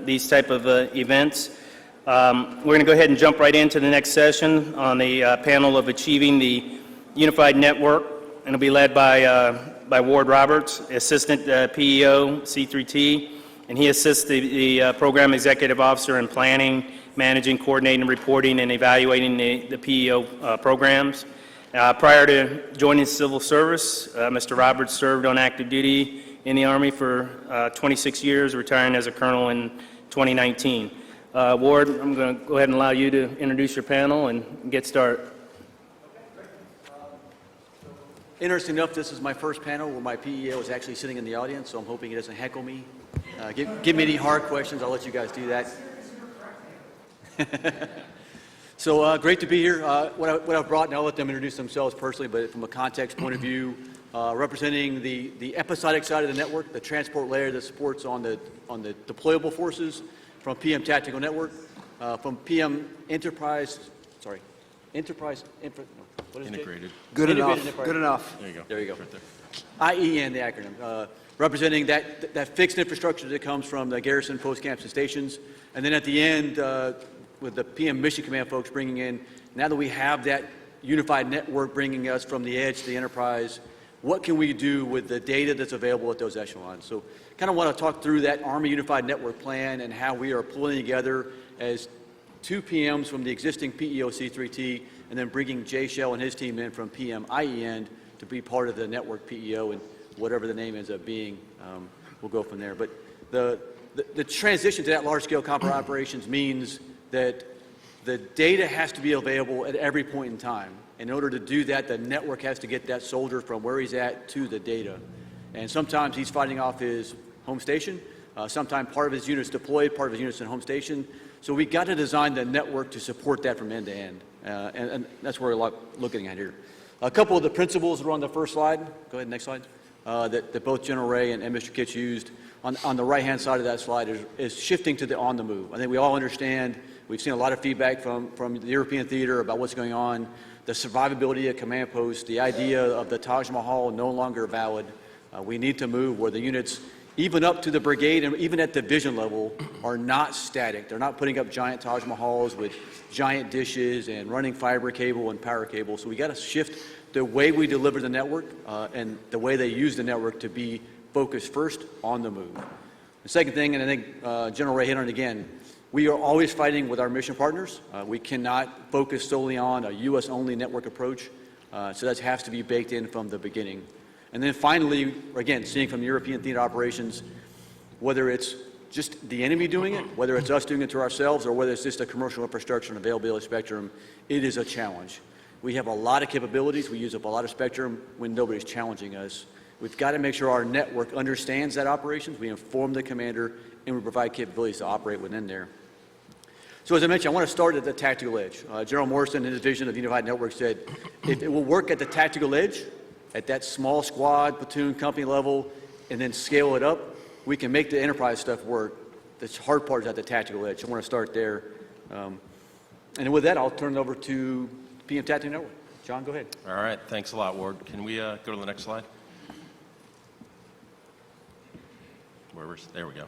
D: these type of events. We're going to go ahead and jump right into the next session on the panel of Achieving the Unified Network, and it'll be led by Ward Roberts, Assistant PEO C3T, and he assists the Program Executive Officer in planning, managing, coordinating, reporting, and evaluating the PEO programs. Prior to joining civil service, Mr. Roberts served on active duty in the Army for 26 years, retiring as a colonel in 2019. Ward, I'm going to go ahead and allow you to introduce your panel and get started.
L: Interesting enough, this is my first panel where my PEO is actually sitting in the audience, so I'm hoping he doesn't heckle me. Give me any hard questions, I'll let you guys do that. So great to be here. What I've brought, and I'll let them introduce themselves personally, but from a context point of view, representing the episodic side of the network, the transport layer that supports on the deployable forces, from PM Tactical Network, from PM Enterprise, what is
M: Integrated.
L: it? Good enough.
M: Enterprise.
L: Good enough.
M: There you go.
L: There you go.
M: Right there.
L: IEN, the acronym, representing that fixed infrastructure that comes from the garrison, post camps, and stations. And then at the end, with the PM Mission Command folks bringing in, now that we have that unified network bringing us from the edge to the enterprise, what can we do with the data that's available at those echelons? So kind of want to talk through that Army Unified Network Plan and how we are pulling together as two PMs from the existing PEO C3T and then bringing Jay Shell and his team in from PM IEN to be part of the network PEO, and whatever the name ends up being, we'll go from there. But the transition to that large-scale combat operations means that the data has to be available at every point in time. In order to do that, the network has to get that soldier from where he's at to the data. And sometimes he's fighting off his home station. Sometimes part of his unit's deployed, part of his unit's in home station. So we got to design the network to support that from end to end. And that's what we're looking at here. A couple of the principles that are on the first slide, go ahead, next slide, that both General Rey and Mr. Kitz used. On the right-hand side of that slide is shifting to the on the move. I think we all understand, we've seen a lot of feedback from the European theater about what's going on, the survivability of command posts, the idea of the Taj Mahal no longer valid. We need to move where the units, even up to the brigade and even at division level, are not static. They're not putting up giant Taj Mahals with giant dishes and running fiber cable and power cable. So we got to shift the way we deliver the network and the way they use the network to be focused first on the move. The second thing, and I think General Rey hit on it again, we are always fighting with our mission partners. We cannot focus solely on a U.S.-only network approach, so that has to be baked in from the beginning. And then finally, again, seeing from European theater operations, whether it's just the enemy doing it, whether it's us doing it to ourselves, or whether it's just a commercial infrastructure and availability of spectrum, it is a challenge. We have a lot of capabilities. We use up a lot of spectrum when nobody's challenging us. We've got to make sure our network understands that operations. We inform the commander, and we provide capabilities to operate within there. So as I mentioned, I want to start at the tactical edge. General Morrison, in his vision of unified network, said, if it will work at the tactical edge, at that small squad, platoon, company level, and then scale it up, we can make the enterprise stuff work. The hard part is at the tactical edge. So I want to start there. And with that, I'll turn it over to PM Tactical Network. John, go ahead.
M: All right, thanks a lot, Ward. Can we go to the next slide? There we go.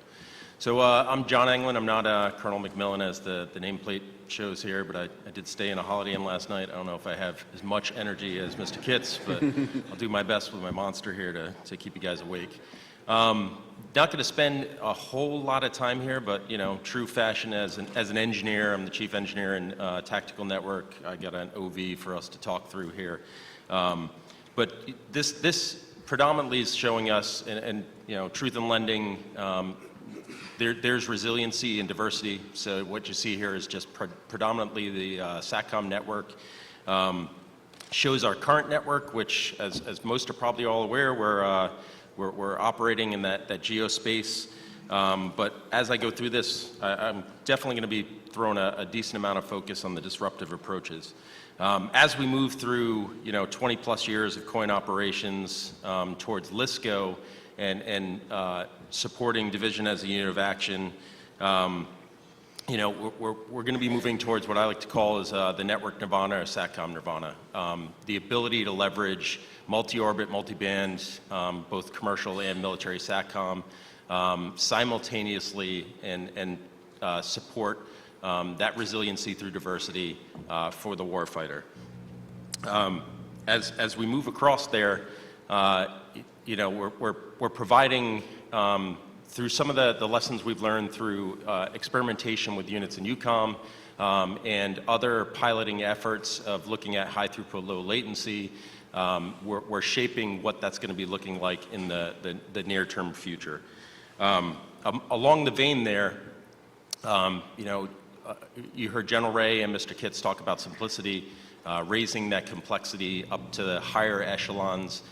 M: So I'm John Englund. I'm not Colonel McMillan, as the nameplate shows here, but I did stay in a Holiday Inn last night. I don't know if I have as much energy as Mr. Kitz, but I'll do my best with my monster here to keep you guys awake. Not going to spend a whole lot of time here, but, you know, true fashion as an engineer, I'm the chief engineer in Tactical Network. I got an OV for us to talk through here. But this predominantly is showing us, and you know, truth in lending, there's resiliency and diversity. So what you see here is just predominantly the SATCOM network. Shows our current network, which, as most are probably all aware, we're operating in that geospace. But as I go through this, I'm definitely going to be throwing a decent amount of focus on the disruptive approaches. As we move through, you know, 20 plus years of COIN operations towards LISCO and supporting division as a unit of action, you know, we're going to be moving towards what I like to call is the network nirvana or SATCOM nirvana. The ability to leverage multi-orbit, multi-band, both commercial and military SATCOM simultaneously and support that resiliency through diversity for the warfighter. As we move across there, you know, we're providing through some of the lessons we've learned through experimentation with units in EUCOM and other piloting efforts of looking at high throughput, low latency. We're shaping what that's going to be looking like in the near-term future. Along the vein there, you know, you heard General Rey and Mr. Kitz talk about simplicity, raising that complexity up to the higher echelons.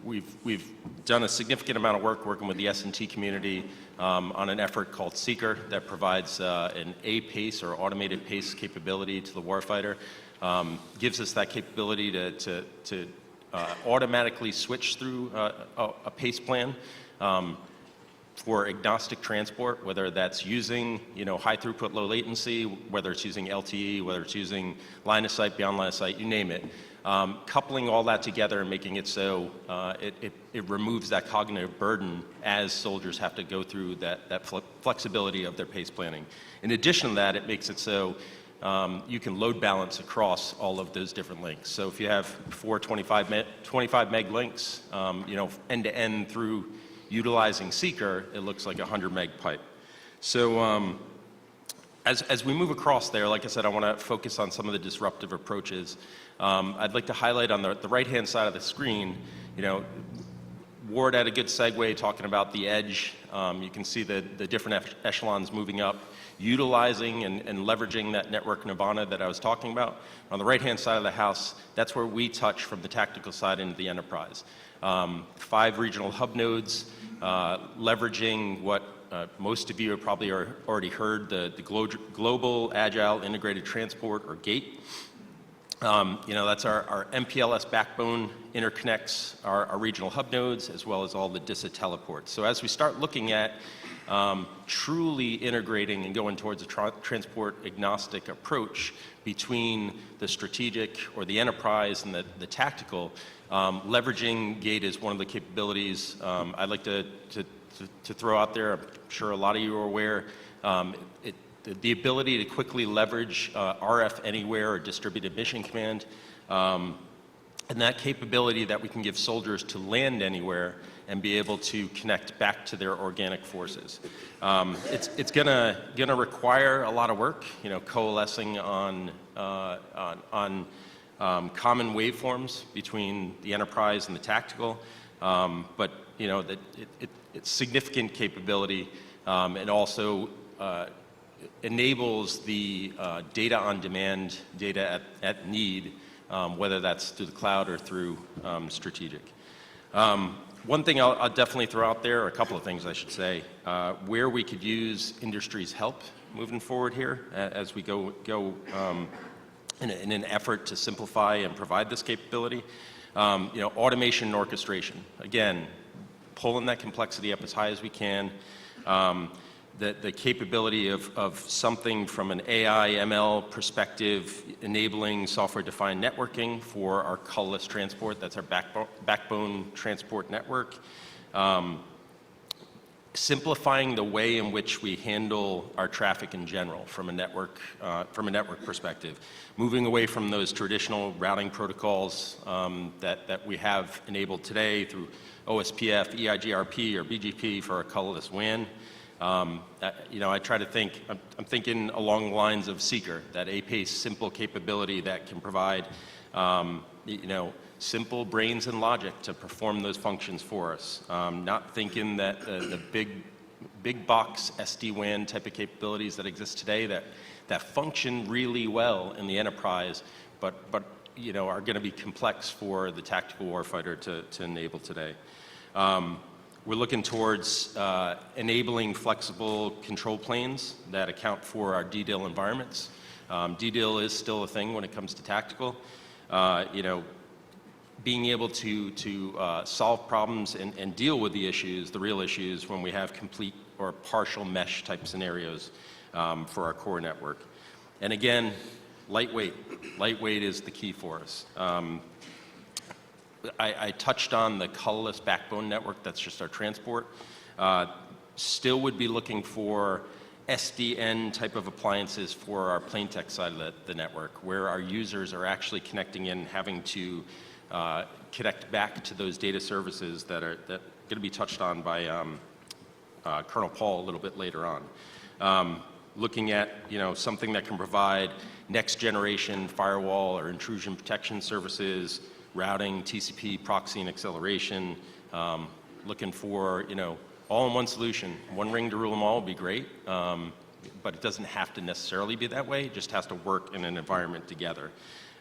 M: We've done a significant amount of work working with the S&T community on an effort called Seeker that provides an A-PACE or automated PACE capability to the warfighter. Gives us that capability to automatically switch through a PACE plan for agnostic transport, whether that's using, you know, high throughput, low latency, whether it's using LTE, whether it's using line of sight, beyond line of sight, you name it. Coupling all that together and making it so it removes that cognitive burden as soldiers have to go through that flexibility of their PACE planning. In addition to that, it makes it so you can load balance across all of those different links. So if you have 4 25 meg links, you know, end to end through utilizing Seeker, it looks like a 100 meg pipe. So as we move across there, like I said, I want to focus on some of the disruptive approaches. I'd like to highlight on the right-hand side of the screen, you know, Ward had a good segue talking about the edge. You can see the different echelons moving up, utilizing and leveraging that network nirvana that I was talking about. On the right-hand side of the house, that's where we touch from the tactical side into the enterprise. 5 regional hub nodes, leveraging what most of you have probably already heard, the Global Agile Integrated Transport, or GATE. That's our MPLS backbone interconnects our regional hub nodes as well as all the DISA teleports. So as we start looking at truly integrating and going towards a transport agnostic approach between the strategic or the enterprise and the tactical, leveraging Gate is one of the capabilities I'd like to throw out there. I'm sure a lot of you are aware. The ability to quickly leverage RF anywhere or distributed mission command, and that capability that we can give soldiers to land anywhere and be able to connect back to their organic forces. It's gonna require a lot of work, coalescing on common waveforms between the enterprise and the tactical, but it's significant capability, and also enables the data on demand, data at need, whether that's through the cloud or through strategic. One thing I'll definitely throw out there, or a couple of things I should say, where we could use industry's help moving forward here as we go in an effort to simplify and provide this capability. Automation and orchestration. Again, pulling that complexity up as high as we can. The capability of something from an AI, ML perspective, enabling software-defined networking for our colorless transport, that's our backbone transport network. Simplifying the way in which we handle our traffic in general from a network perspective. Moving away from those traditional routing protocols that we have enabled today through OSPF, EIGRP, or BGP for our colorless WAN. I try to think, I'm thinking along the lines of Seeker, that APACE simple capability that can provide, simple brains and logic to perform those functions for us. Not thinking that the big box SD-WAN type of capabilities that exist today that function really well in the enterprise, but are going to be complex for the tactical warfighter to enable today. We're looking towards enabling flexible control planes that account for our DDIL environments. DDIL is still a thing when it comes to tactical. Being able to solve problems and deal with the issues, the real issues, when we have complete or partial mesh type scenarios for our core network. And again, lightweight. Lightweight is the key for us. I touched on the colorless backbone network, that's just our transport. Still would be looking for SDN type of appliances for our plain text side of the network, where our users are actually connecting in, having to connect back to those data services that are going to be touched on by Colonel Paul a little bit later on. Looking at something that can provide next generation firewall or intrusion protection services, routing, TCP, proxy, and acceleration. Looking for all-in-one solution. One ring to rule them all would be great, but it doesn't have to necessarily be that way. It just has to work in an environment together.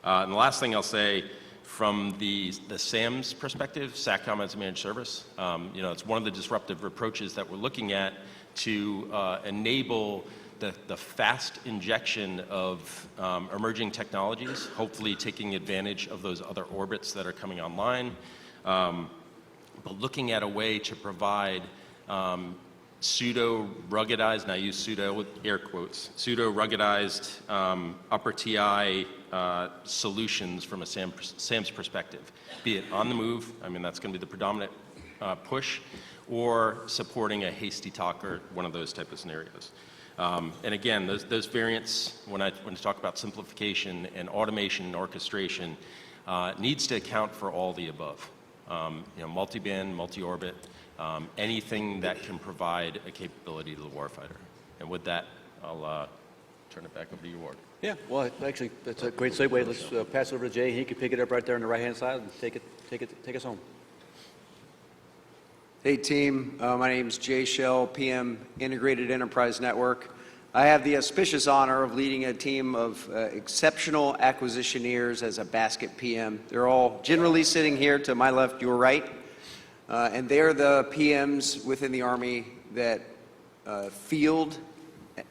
M: And the last thing I'll say, from the SAM's perspective, SATCOM as a managed service, it's one of the disruptive approaches that we're looking at to enable the fast injection of emerging technologies, hopefully taking advantage of those other orbits that are coming online, but looking at a way to provide pseudo-ruggedized, and I use pseudo with air quotes, pseudo-ruggedized upper TI solutions from a SAM's perspective, be it on the move, that's going to be the predominant push, or supporting a hasty talk or one of those type of scenarios. And again, those variants, when I talk about simplification and automation and orchestration, needs to account for all the above. Multi-band, multi-orbit, anything that can provide a capability to the warfighter. And with that, I'll turn it back over to you, Ward.
L: Yeah, well, actually, that's a great segue. Let's pass it over to Jay. He can pick it up right there on the right-hand side and take us home.
N: Hey team, my name is Jay Shell, PM Integrated Enterprise Network. I have the auspicious honor of leading a team of exceptional acquisitioneers as a basket PM. They're all generally sitting here to my left, your right, and they're the PMs within the Army that field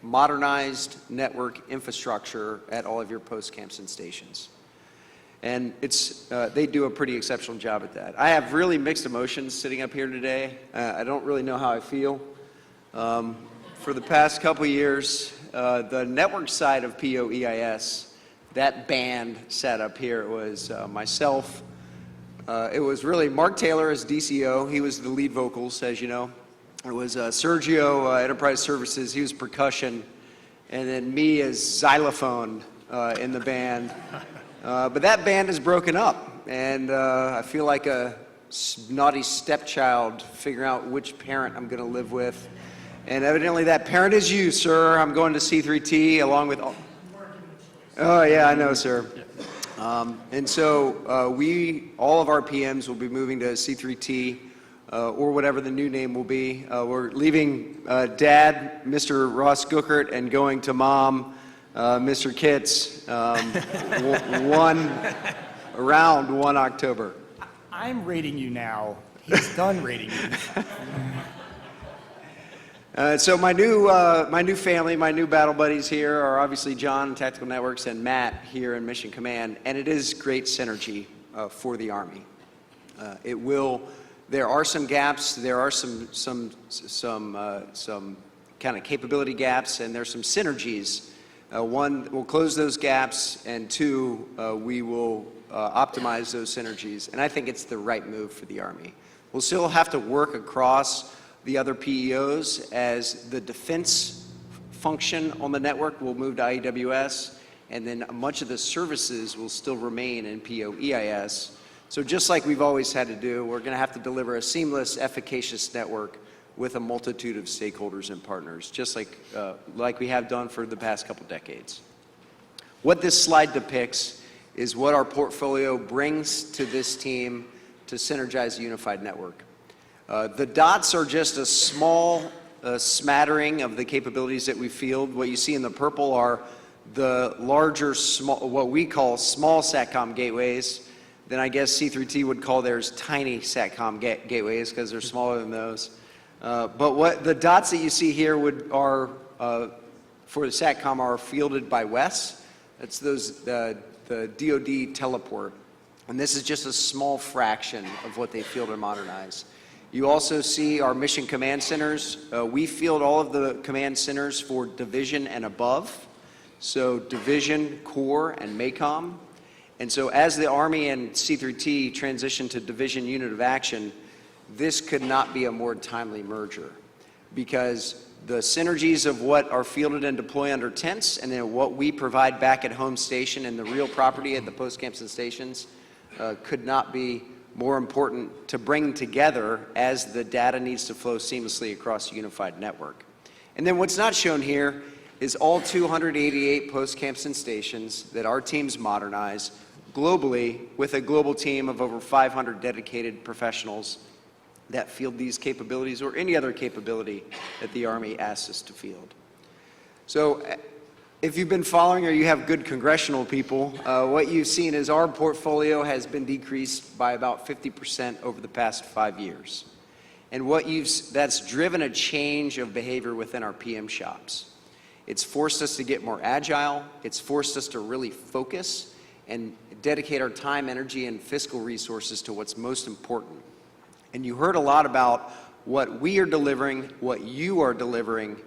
N: modernized network infrastructure at all of your post camps and stations. And they do a pretty exceptional job at that. I have really mixed emotions sitting up here today. I don't really know how I feel. For the past couple years, the network side of PEO-EIS, that band sat up here. It was myself. It was really Mark Taylor as DCO. He was the lead vocals, as you know. It was Sergio, Enterprise Services. He was percussion. And then me as xylophone in the band. But that band is broken up, and I feel like a naughty stepchild figuring out which parent I'm going to live with. And evidently that parent is you, sir. I'm going to C3T along with... Oh, yeah, I know, sir. And so all of our PMs will be moving to C3T or whatever the new name will be. We're leaving Dad, Mr. Ross Gookert, and going to Mom, Mr. Kitz, around 1 October.
A: I'm rating you now. He's done rating you.
N: So my new family, my new battle buddies here are obviously John, Tactical Networks, and Matt here in Mission Command, and it is great synergy for the Army. There are some gaps, there are some kind of capability gaps, and there's some synergies. One, we'll close those gaps, and two, we will optimize those synergies. And I think it's the right move for the Army. We'll still have to work across the other PEOs as the defense function on the network will move to IEWS, and then much of the services will still remain in PEO-EIS. So just like we've always had to do, we're going to have to deliver a seamless, efficacious network with a multitude of stakeholders and partners, just like we have done for the past couple decades. What this slide depicts is what our portfolio brings to this team to synergize a unified network. The dots are just a small smattering of the capabilities that we field. What you see in the purple are the larger, what we call small SATCOM gateways. Then I guess C3T would call theirs tiny SATCOM gateways because they're smaller than those. But what the dots that you see here are for the SATCOM are fielded by WES. That's the DoD teleport. And this is just a small fraction of what they field and modernize. You also see our mission command centers. We field all of the command centers for division and above. So division, corps, and MACOM. And so as the Army and C3T transition to division unit of action, this could not be a more timely merger, because the synergies of what are fielded and deployed under tents and then what we provide back at home station and the real property at the post camps and stations could not be more important to bring together as the data needs to flow seamlessly across a unified network. And then what's not shown here is all 288 post camps and stations that our teams modernize globally with a global team of over 500 dedicated professionals that field these capabilities or any other capability that the Army asks us to field. So if you've been following or you have good congressional people, what you've seen is our portfolio has been decreased by about 50% over the past 5 years. And that's driven a change of behavior within our PM shops. It's forced us to get more agile. It's forced us to really focus and dedicate our time, energy, and fiscal resources to what's most important. And you heard a lot about what we are delivering, what you are delivering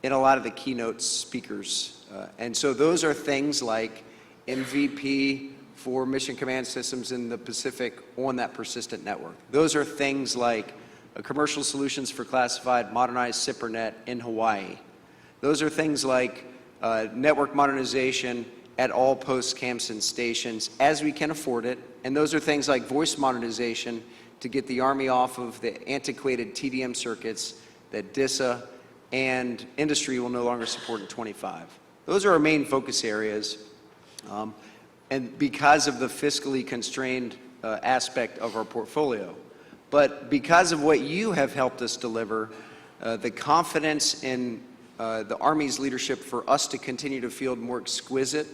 N: in a lot of the keynote speakers. And so those are things like MVP for mission command systems in the Pacific on that persistent network. Those are things like commercial solutions for classified modernized SIPRNet in Hawaii. Those are things like network modernization at all post camps and stations as we can afford it. And those are things like voice modernization to get the Army off of the antiquated TDM circuits that DISA and industry will no longer support in 25. Those are our main focus areas. And because of the fiscally constrained aspect of our portfolio. But because of what you have helped us deliver, the confidence in the Army's leadership for us to continue to field more exquisite,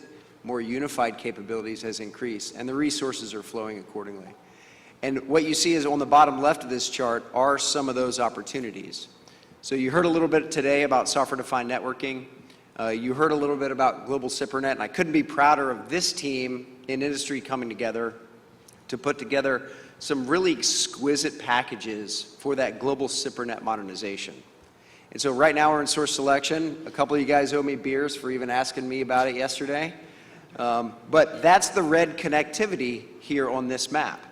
N: more unified capabilities has increased, and the resources are flowing accordingly. And what you see is on the bottom left of this chart are some of those opportunities. So you heard a little bit today about software-defined networking. You heard a little bit about global SIPRNet, and I couldn't be prouder of this team in industry coming together to put together some really exquisite packages for that global SIPRNet modernization. And so right now we're in source selection. A couple of you guys owe me beers for even asking me about it yesterday. But that's the red connectivity here on this map.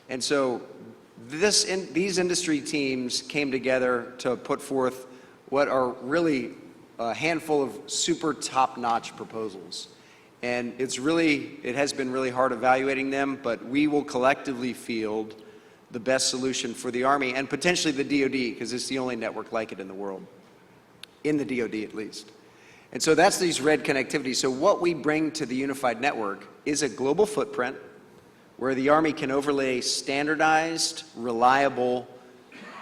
N: And so these industry teams came together to put forth what are really a handful of super top-notch proposals. And it has been really hard evaluating them, but we will collectively field the best solution for the Army and potentially the DoD, because it's the only network like it in the world, in the DoD at least. And so that's these red connectivity. So what we bring to the unified network is a global footprint where the Army can overlay standardized, reliable,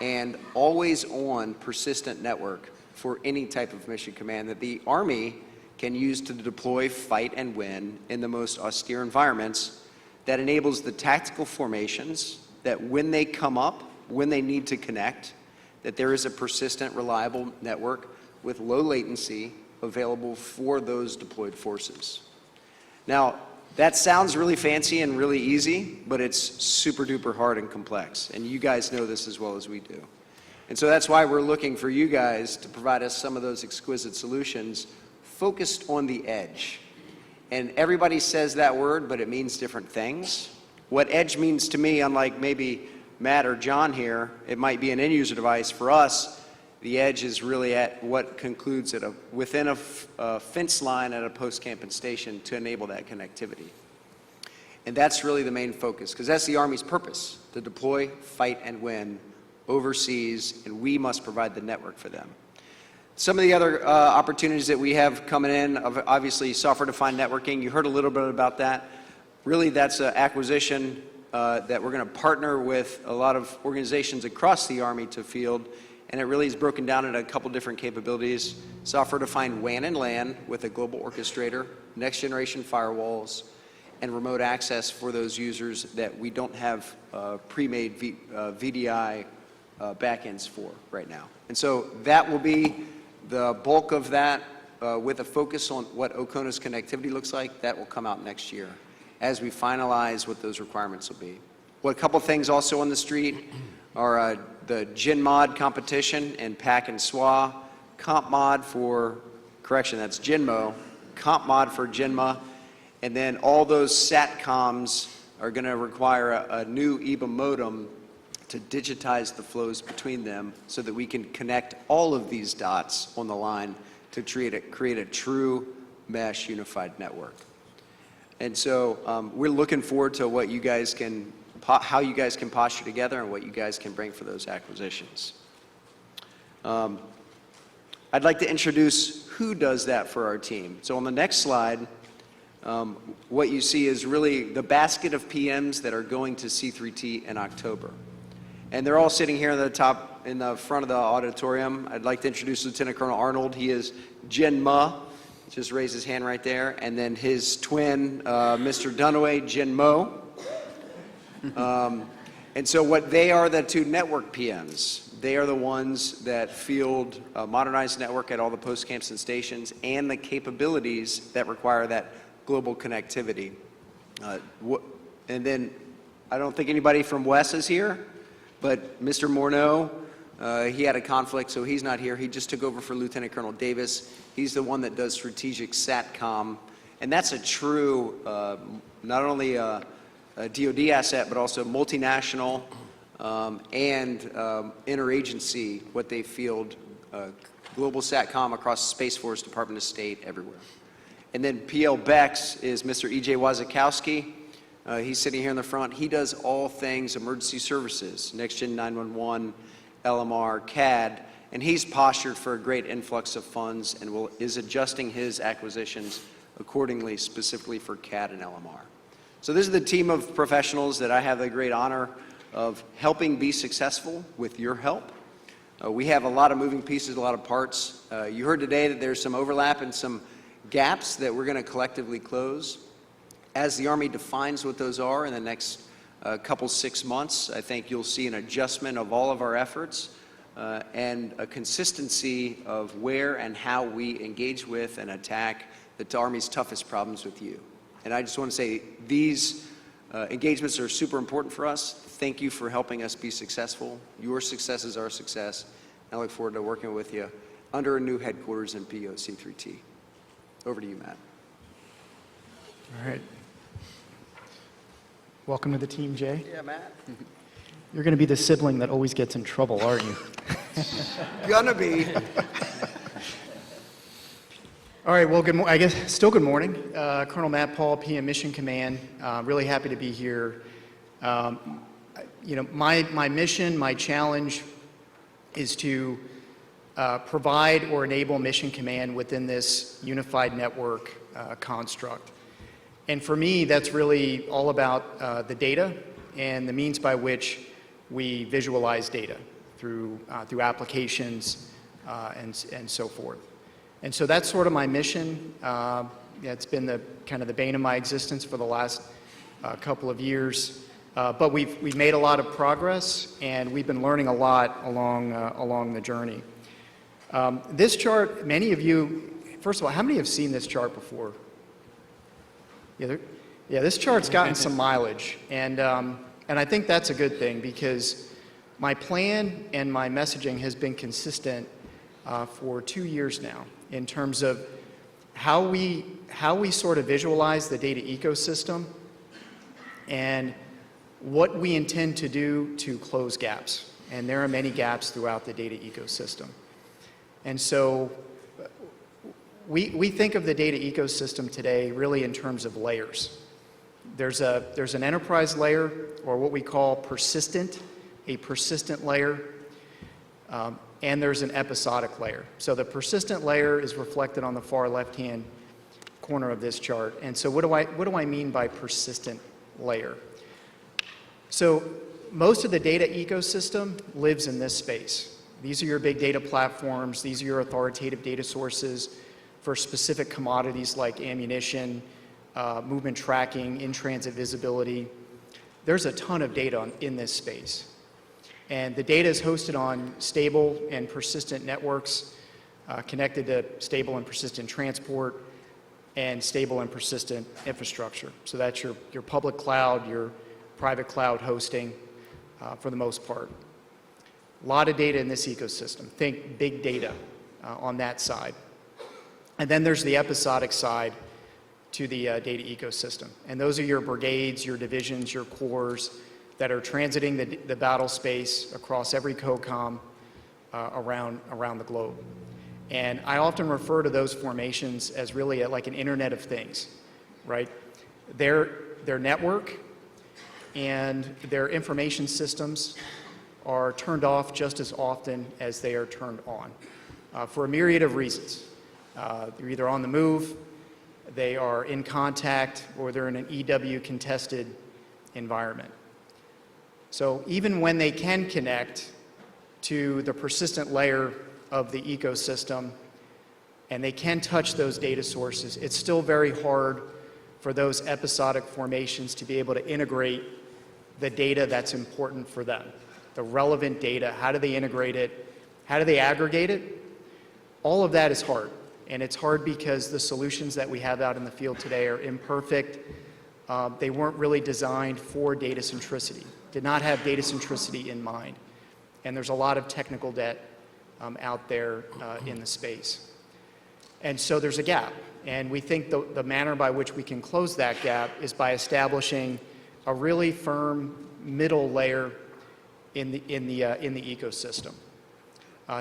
N: and always-on persistent network for any type of mission command that the Army can use to deploy, fight, and win in the most austere environments that enables the tactical formations that when they come up, when they need to connect, that there is a persistent, reliable network with low latency available for those deployed forces. Now, that sounds really fancy and really easy, but it's super duper hard and complex, and you guys know this as well as we do. And so that's why we're looking for you guys to provide us some of those exquisite solutions focused on the edge. And everybody says that word, but it means different things. What edge means to me, unlike maybe Matt or John here, it might be an end user device. For us, the edge is really at what concludes at within a fence line at a post camp and station to enable that connectivity. And that's really the main focus, because that's the Army's purpose, to deploy, fight, and win overseas, and we must provide the network for them. Some of the other opportunities that we have coming in, obviously software-defined networking. You heard a little bit about that. Really, that's an acquisition that we're going to partner with a lot of organizations across the Army to field, and it really is broken down into a couple different capabilities. Software-defined WAN and LAN with a global orchestrator, next-generation firewalls, and remote access for those users that we don't have pre-made VDI backends for right now. And so that will be the bulk of that with a focus on what Okona's connectivity looks like. That will come out next year as we finalize what those requirements will be. Well, a couple things also on the street are the GenMod competition and PAC and SWA, CompMod for, correction, that's GenMo, CompMod for GenMa, and then all those SATCOMs are going to require a new EBA modem to digitize the flows between them so that we can connect all of these dots on the line to create a true mesh unified network. And so we're looking forward to what you guys can, how you guys can posture together and what you guys can bring for those acquisitions. I'd like to introduce who does that for our team. So on the next slide, what you see is really the basket of PMs that are going to C3T in October. And they're all sitting here in the front of the auditorium. I'd like to introduce Lieutenant Colonel Arnold. He is GenMa, just raise his hand right there. And then his twin, Mr. Dunaway, GenMo. And so what they are, the two network PMs. They are the ones that field a modernized network at all the post camps and stations and the capabilities that require that global connectivity. And then I don't think anybody from Wes is here. But Mr. Morneau, he had a conflict, so he's not here. He just took over for Lieutenant Colonel Davis. He's the one that does strategic SATCOM. And that's a true, not only a DoD asset, but also multinational and interagency, what they field, global SATCOM across Space Force, Department of State, everywhere. And then PL Bex is Mr. E.J. Wazakowski. He's sitting here in the front. He does all things emergency services, Next-Gen 911, LMR, CAD, and he's postured for a great influx of funds and is adjusting his acquisitions accordingly, specifically for CAD and LMR. So this is the team of professionals that I have the great honor of helping be successful with your help. We have a lot of moving pieces, a lot of parts. You heard today that there's some overlap and some gaps that we're going to collectively close. As the Army defines what those are in the next couple 6 months, I think you'll see an adjustment of all of our efforts and a consistency of where and how we engage with and attack the Army's toughest problems with you. And I just want to say these engagements are super important for us. Thank you for helping us be successful. Your success is our success. I look forward to working with you under a new headquarters in PEO C3T. Over to you, Matt.
O: All right. Welcome to the team, Jay.
N: Yeah, Matt.
O: You're going to be the sibling that always gets in trouble, aren't you?
N: Gonna be.
O: All right, well, I guess still good morning. Colonel Matt Paul, PM Mission Command. Really happy to be here. My mission, my challenge is to provide or enable Mission Command within this unified network construct. And for me, that's really all about the data and the means by which we visualize data through applications and so forth. And so that's sort of my mission. It's been the kind of the bane of my existence for the last couple of years. But we've made a lot of progress, and we've been learning a lot along the journey. This chart, many of you, first of all, how many have seen this chart before? Yeah, this chart's gotten some mileage, and I think that's a good thing, because my plan and my messaging has been consistent for 2 years now in terms of how we sort of visualize the data ecosystem and what we intend to do to close gaps. And there are many gaps throughout the data ecosystem. And so we think of the data ecosystem today really in terms of layers. There's an enterprise layer, or what we call a persistent layer, and there's an episodic layer. So the persistent layer is reflected on the far left-hand corner of this chart. And so what do I mean by persistent layer? So most of the data ecosystem lives in this space. These are your big data platforms. These are your authoritative data sources for specific commodities like ammunition, movement tracking, in-transit visibility. There's a ton of data in this space. And the data is hosted on stable and persistent networks, connected to stable and persistent transport, and stable and persistent infrastructure. So that's your public cloud, your private cloud hosting, for the most part. A lot of data in this ecosystem. Think big data on that side. And then there's the episodic side to the data ecosystem. And those are your brigades, your divisions, your corps that are transiting the battle space across every COCOM around the globe. And I often refer to those formations as really like an Internet of Things, right? Their network and their information systems are turned off just as often as they are turned on, for a myriad of reasons. They're either on the move, they are in contact, or they're in an EW contested environment. So even when they can connect to the persistent layer of the ecosystem and they can touch those data sources, it's still very hard for those episodic formations to be able to integrate the data that's important for them, the relevant data. How do they integrate it? How do they aggregate it? All of that is hard. And it's hard because the solutions that we have out in the field today are imperfect. They weren't really designed for data centricity, did not have data centricity in mind. And there's a lot of technical debt out there in the space. And so there's a gap. And we think the manner by which we can close that gap is by establishing a really firm middle layer in the ecosystem.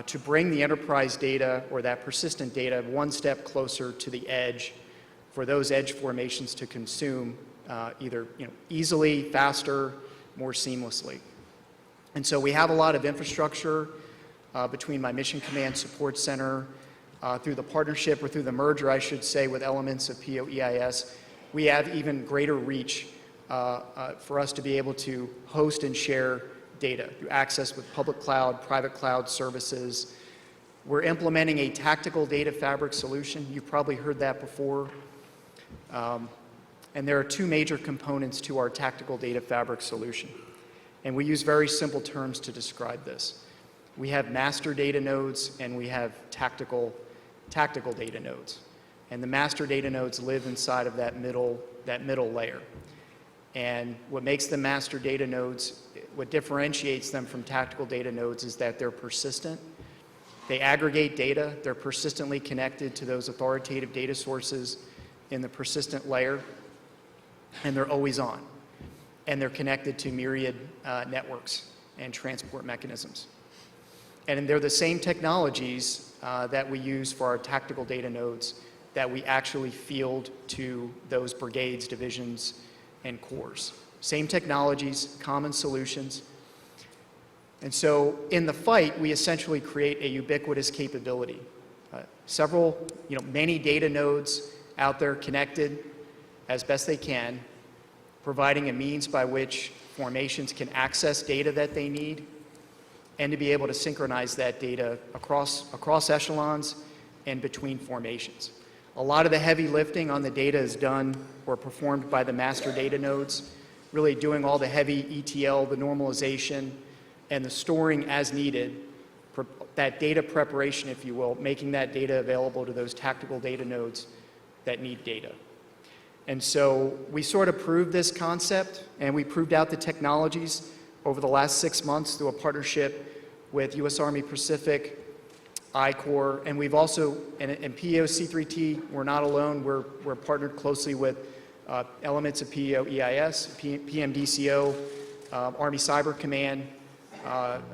O: To bring the enterprise data or that persistent data one step closer to the edge, for those edge formations to consume either easily, faster, more seamlessly. And so we have a lot of infrastructure between my Mission Command Support Center, through the partnership, or through the merger, I should say, with elements of PEO EIS. We have even greater reach for us to be able to host and share data through access with public cloud, private cloud services. We're implementing a tactical data fabric solution. You've probably heard that before. And there are two major components to our tactical data fabric solution. And we use very simple terms to describe this. We have master data nodes and we have tactical data nodes. And the master data nodes live inside of that middle layer. And what makes them master data nodes, what differentiates them from tactical data nodes is that they're persistent. They aggregate data. They're persistently connected to those authoritative data sources in the persistent layer. And they're always on. And they're connected to myriad networks and transport mechanisms. And they're the same technologies that we use for our tactical data nodes that we actually field to those brigades, divisions, and corps. Same technologies, common solutions. And so in the fight, we essentially create a ubiquitous capability. Many data nodes out there connected as best they can, providing a means by which formations can access data that they need and to be able to synchronize that data across echelons and between formations. A lot of the heavy lifting on the data is done or performed by the master data nodes, really doing all the heavy ETL, the normalization, and the storing as needed, that data preparation, if you will, making that data available to those tactical data nodes that need data. And so we sort of proved this concept, and we proved out the technologies over the last 6 months through a partnership with U.S. Army Pacific, I-Corps, and we've also, and PEO C3T, we're not alone. We're partnered closely with elements of PEO EIS, PMDCO, Army Cyber Command,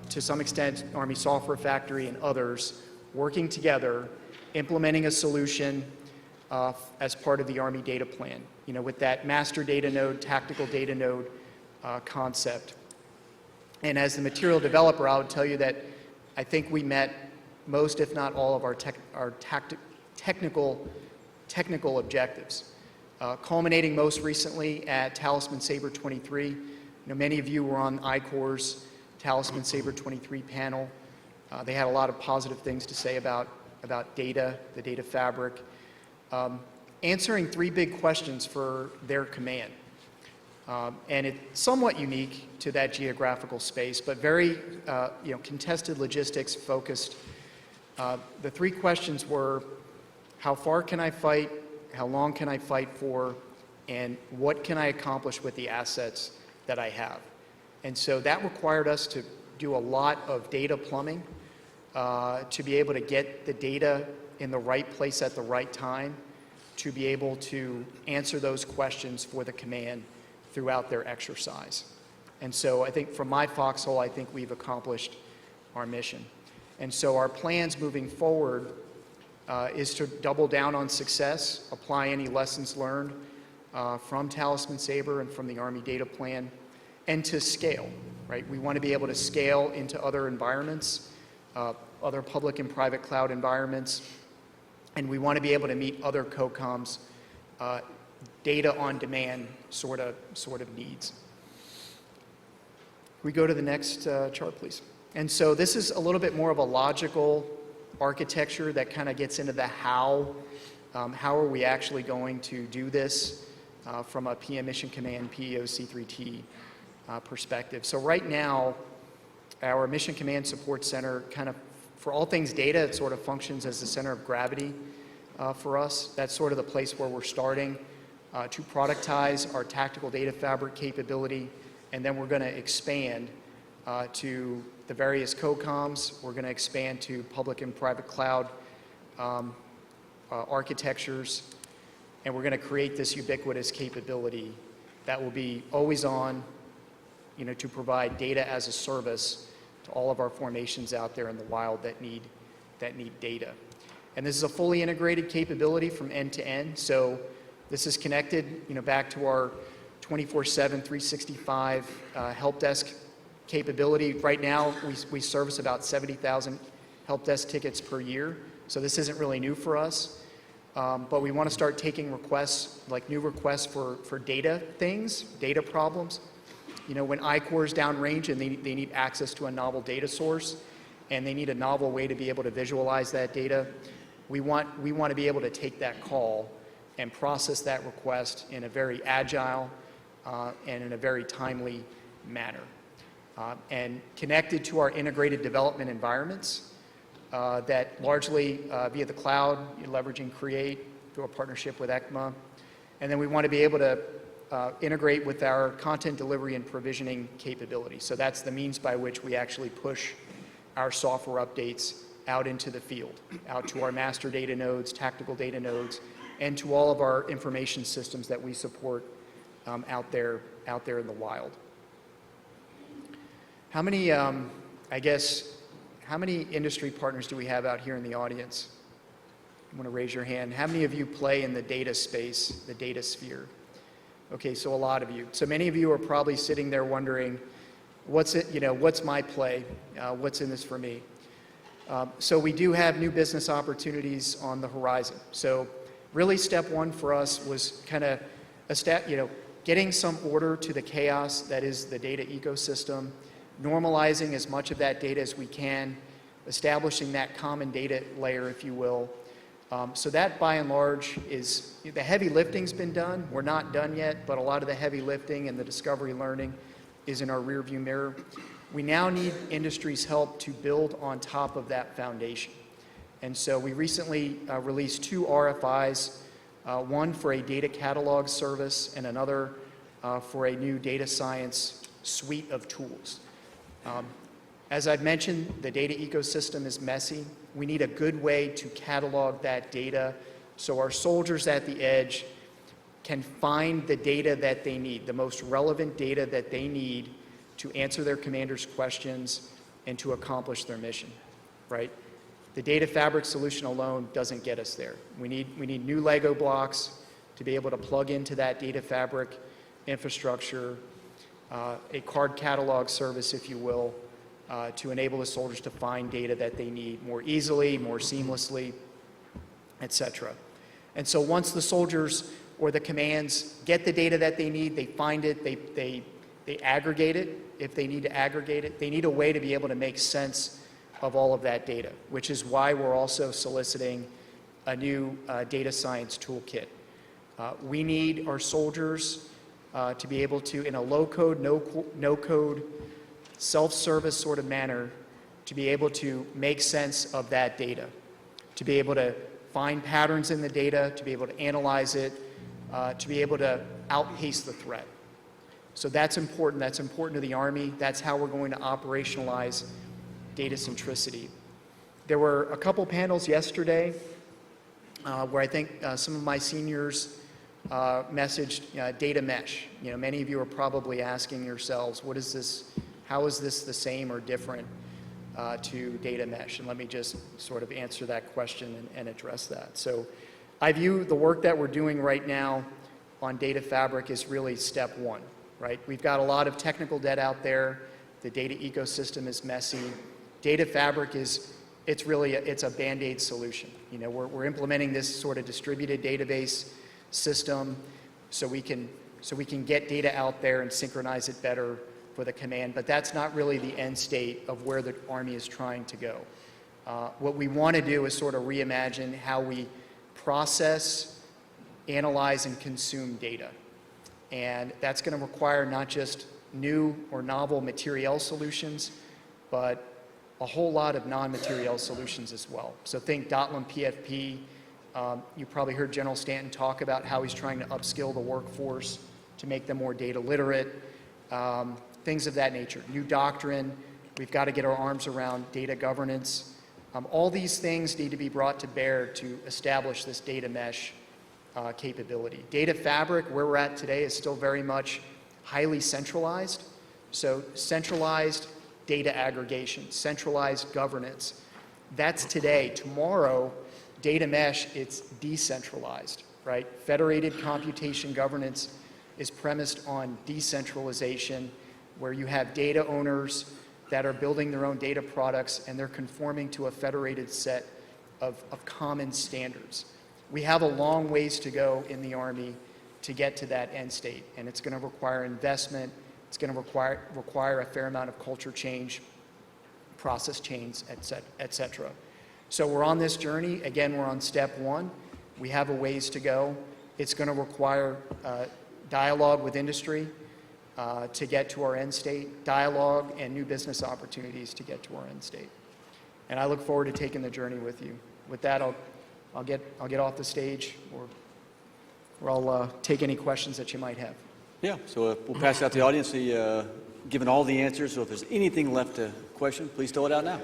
O: to some extent Army Software Factory and others, working together, implementing a solution as part of the Army data plan, with that master data node, tactical data node concept. And as the material developer, I would tell you that I think we met most, if not all, of our technical objectives, culminating most recently at Talisman Sabre 23. Many of you were on I-Corps' Talisman Sabre 23 panel. They had a lot of positive things to say about data, the data fabric, answering 3 big questions for their command. And it's somewhat unique to that geographical space, but very contested logistics focused. The 3 questions were, how far can I fight? How long can I fight for? And what can I accomplish with the assets that I have? And so that required us to do a lot of data plumbing to be able to get the data in the right place at the right time, to be able to answer those questions for the command throughout their exercise. And so I think from my foxhole, I think we've accomplished our mission. And so our plans moving forward is to double down on success, apply any lessons learned from Talisman Sabre and from the Army data plan, and to scale, right? We want to be able to scale into other environments, other public and private cloud environments, and we want to be able to meet other COCOMs' data on demand sort of needs. We go to the next chart, please. And so this is a little bit more of a logical architecture that kind of gets into the how. How are we actually going to do this from a PM Mission Command PEO C3T perspective? So right now, our Mission Command Support Center kind of, for all things data, it sort of functions as the center of gravity for us. That's sort of the place where we're starting to productize our tactical data fabric capability, and then we're going to expand to the various COCOMs. We're going to expand to public and private cloud architectures, and we're going to create this ubiquitous capability that will be always on, to provide data as a service to all of our formations out there in the wild that need data. And this is a fully integrated capability from end to end. So this is connected, back to our 24/7, 365 help desk capability. Right now, we service about 70,000 help desk tickets per year. So this isn't really new for us. But we want to start taking requests, like new requests for data things, data problems. When I-Corps is downrange and they need access to a novel data source, and they need a novel way to be able to visualize that data, we want to be able to take that call and process that request in a very agile and in a very timely manner. And connected to our integrated development environments that largely via the cloud, leveraging Create, through a partnership with ECMA. And then we want to be able to integrate with our content delivery and provisioning capability. So that's the means by which we actually push our software updates out into the field, out to our master data nodes, tactical data nodes, and to all of our information systems that we support out there in the wild. How many, how many industry partners do we have out here in the audience? You want to raise your hand. How many of you play in the data space, the data sphere? Okay, so a lot of you. So many of you are probably sitting there wondering, what's my play? What's in this for me? So we do have new business opportunities on the horizon. So really step one for us was kind of getting some order to the chaos that is the data ecosystem, normalizing as much of that data as we can, establishing that common data layer, if you will. So that, by and large, is the heavy lifting's been done. We're not done yet, but a lot of the heavy lifting and the discovery learning is in our rearview mirror. We now need industry's help to build on top of that foundation. And so we recently released 2 RFIs, one for a data catalog service and another for a new data science suite of tools. As I've mentioned, the data ecosystem is messy. We need a good way to catalog that data so our soldiers at the edge can find the data that they need, the most relevant data that they need to answer their commander's questions and to accomplish their mission, right? The data fabric solution alone doesn't get us there. We need new Lego blocks to be able to plug into that data fabric infrastructure, a card catalog service, if you will, to enable the soldiers to find data that they need more easily, more seamlessly, etc. And so once the soldiers or the commands get the data that they need, they find it, they aggregate it if they need to aggregate it. They need a way to be able to make sense of all of that data, which is why we're also soliciting a new data science toolkit. We need our soldiers to be able to, in a low-code, no-code, self-service sort of manner, to be able to make sense of that data, to be able to find patterns in the data, to be able to analyze it, to be able to outpace the threat. So that's important. That's important to the Army. That's how we're going to operationalize data centricity. There were a couple panels yesterday where I think some of my seniors messaged data mesh. Many of you are probably asking yourselves, what is this? How is this the same or different to data mesh? And let me just sort of answer that question and address that. So I view the work that we're doing right now on data fabric is really step one, right? We've got a lot of technical debt out there. The data ecosystem is messy. Data fabric it's a Band-Aid solution. We're implementing this sort of distributed database system so we can get data out there and synchronize it better for the command, but that's not really the end state of where the Army is trying to go. What we want to do is sort of reimagine how we process, analyze, and consume data. And that's going to require not just new or novel material solutions, but a whole lot of non-material solutions as well. So think Dotlam PFP. You probably heard General Stanton talk about how he's trying to upskill the workforce to make them more data literate. Things of that nature. New doctrine. We've got to get our arms around data governance. All these things need to be brought to bear to establish this data mesh capability. Data fabric, where we're at today, is still very much highly centralized. So centralized data aggregation, centralized governance. That's today. Tomorrow, data mesh, it's decentralized, right? Federated computation governance is premised on decentralization, where you have data owners that are building their own data products and they're conforming to a federated set of common standards. We have a long ways to go in the Army to get to that end state, and it's going to require investment. It's going to require a fair amount of culture change, process change, et cetera. So we're on this journey. Again, we're on step one. We have a ways to go. It's going to require dialogue with industry to get to our end state, dialogue and new business opportunities to get to our end state. And I look forward to taking the journey with you. With that, I'll I'll get off the stage, or I'll take any questions that you might have.
L: Yeah, so we'll pass it out to the audience, given all the answers, so if there's anything left to question, please throw it out now.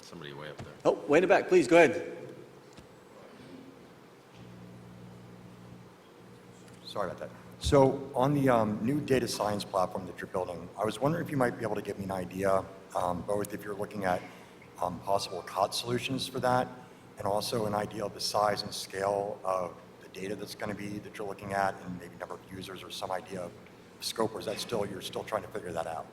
M: Somebody way up there.
L: Oh, way in the back, please, go ahead.
P: Sorry about that. So on the new data science platform that you're building, I was wondering if you might be able to give me an idea, both if you're looking at possible COT solutions for that, and also an idea of the size and scale of the data that's going to be that you're looking at, and maybe number of users or some idea of scope, or is that still, you're still trying to figure that out?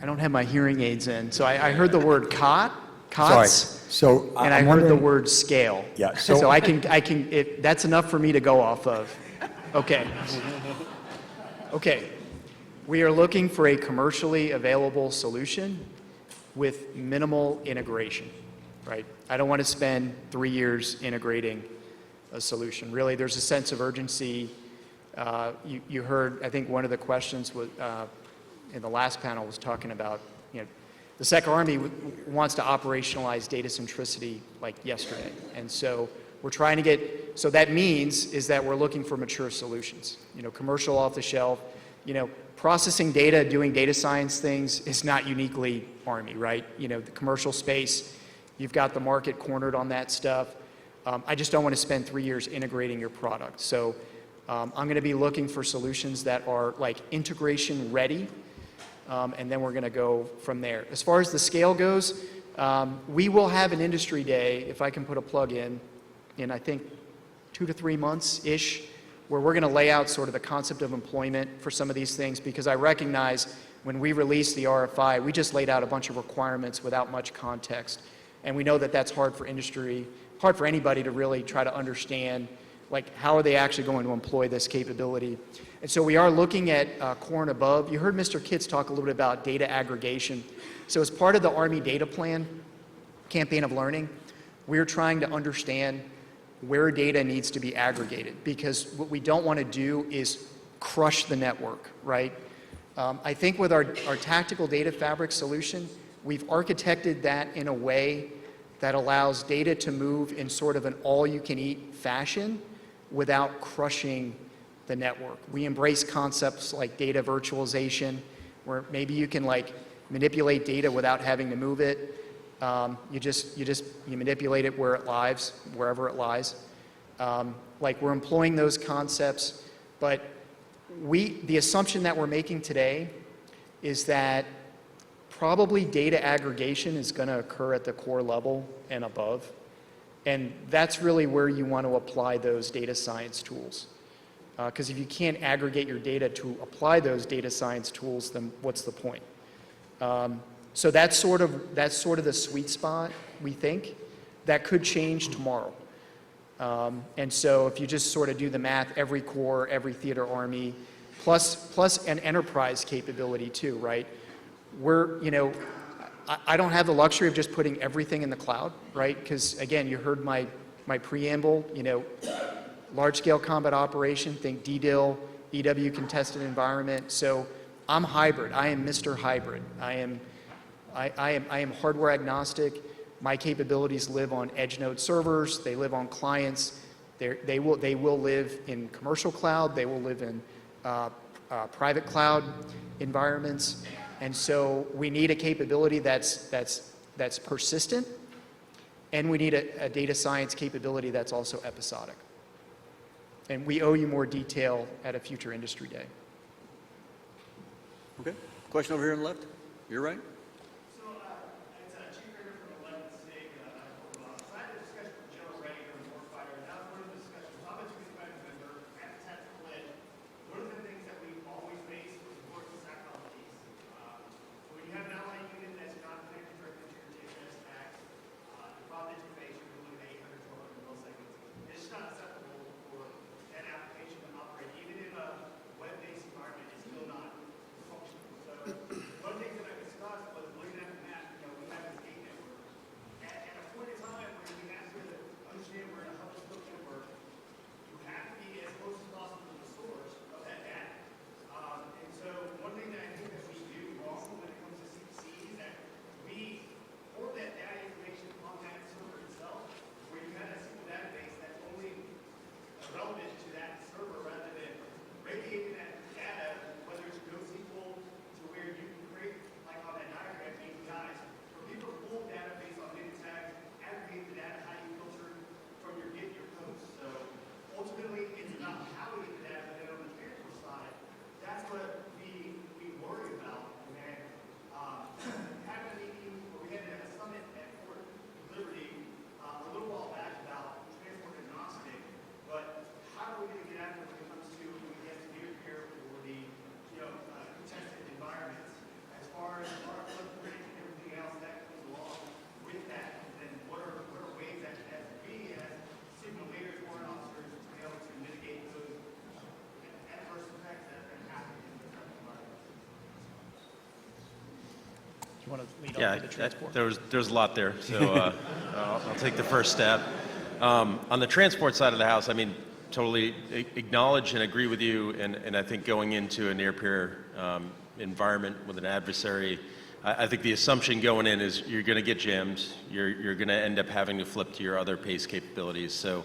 O: I don't have my hearing aids in, so I heard the word COTS.
P: Sorry. So
O: and I heard the word scale.
P: Yeah.
O: So I can, that's enough for me to go off of. Okay. Okay. We are looking for a commercially available solution with minimal integration, right? I don't want to spend 3 years integrating a solution. Really, there's a sense of urgency. You heard, I think one of the questions was, in the last panel was talking about, the Sec Army wants to operationalize data centricity like yesterday. And so we're trying to get, so that means is that we're looking for mature solutions, commercial off the shelf, processing data, doing data science things is not uniquely Army, right? The commercial space, you've got the market cornered on that stuff. I just don't want to spend 3 years integrating your product. So I'm going to be looking for solutions that are like integration ready. And then we're going to go from there. As far as the scale goes, we will have an industry day, if I can put a plug in I think 2 to 3 months-ish, where we're going to lay out sort of the concept of employment for some of these things, because I recognize when we released the RFI, we just laid out a bunch of requirements without much context. And we know that that's hard for industry, hard for anybody to really try to understand, like, how are they actually going to employ this capability? And so we are looking at core and above. You heard Mr. Kitz talk a little bit about data aggregation. So as part of the Army data plan, campaign of learning, we're trying to understand where data needs to be aggregated, because what we don't want to do is crush the network, right? I think with our tactical data fabric solution, we've architected that in a way that allows data to move in sort of an all-you-can-eat fashion without crushing the network. We embrace concepts like data virtualization, where maybe you can like manipulate data without having to move it. You manipulate it where it lies, wherever it lies. Like, we're employing those concepts, but the assumption that we're making today is that probably data aggregation is going to occur at the core level and above. And that's really where you want to apply those data science tools. Because if you can't aggregate your data to apply those data science tools, then what's the point? So that's sort of the sweet spot, we think. That could change tomorrow. And so if you just sort of do the math, every corps, every theater army, plus an enterprise capability too, right? I don't have the luxury of just putting everything in the cloud, right? Because again, you heard my preamble, large-scale combat operation, think DDIL, EW contested environment. So I'm hybrid. I am Mr. Hybrid. I am hardware agnostic. My capabilities live on edge node servers. They live on clients. They will live in commercial cloud. They will live in private cloud environments. And so we need a capability that's persistent, and we need a data science capability that's also episodic. And we owe you more detail at a future industry day.
L: Okay. Question over here on the left. You're right.
Q: So it's Chief Rader from 11th State. I had a discussion with Jeth Rey from Warfighter, and that was one of the discussions. I'm a 25 member at the tactical edge. One of the things that we always face is work with SACOM piece. So when you have an ally unit that's not connected directly to your TSS stack, the cloud interface, you're looking at 800, 1200 milliseconds. It's just not acceptable for an application to operate. Even in a web-based environment, it's still not functional. So one thing that I discussed was looking at the map, we have this gate network. At a point in time where we have to understand we're in a hub-and-spoke network, you have to be as close as possible to the source of that data. And so one thing that I think that we do wrong when it comes to CPC is that we form that data information
O: You want to lead
M: Yeah,
O: off with the transport?
M: there's a lot there, so I'll take the first stab. On the transport side of the house, I mean, totally acknowledge and agree with you, and I think going into a near-peer environment with an adversary, I think the assumption going in is you're going to get jammed, you're going to end up having to flip to your other PACE capabilities. So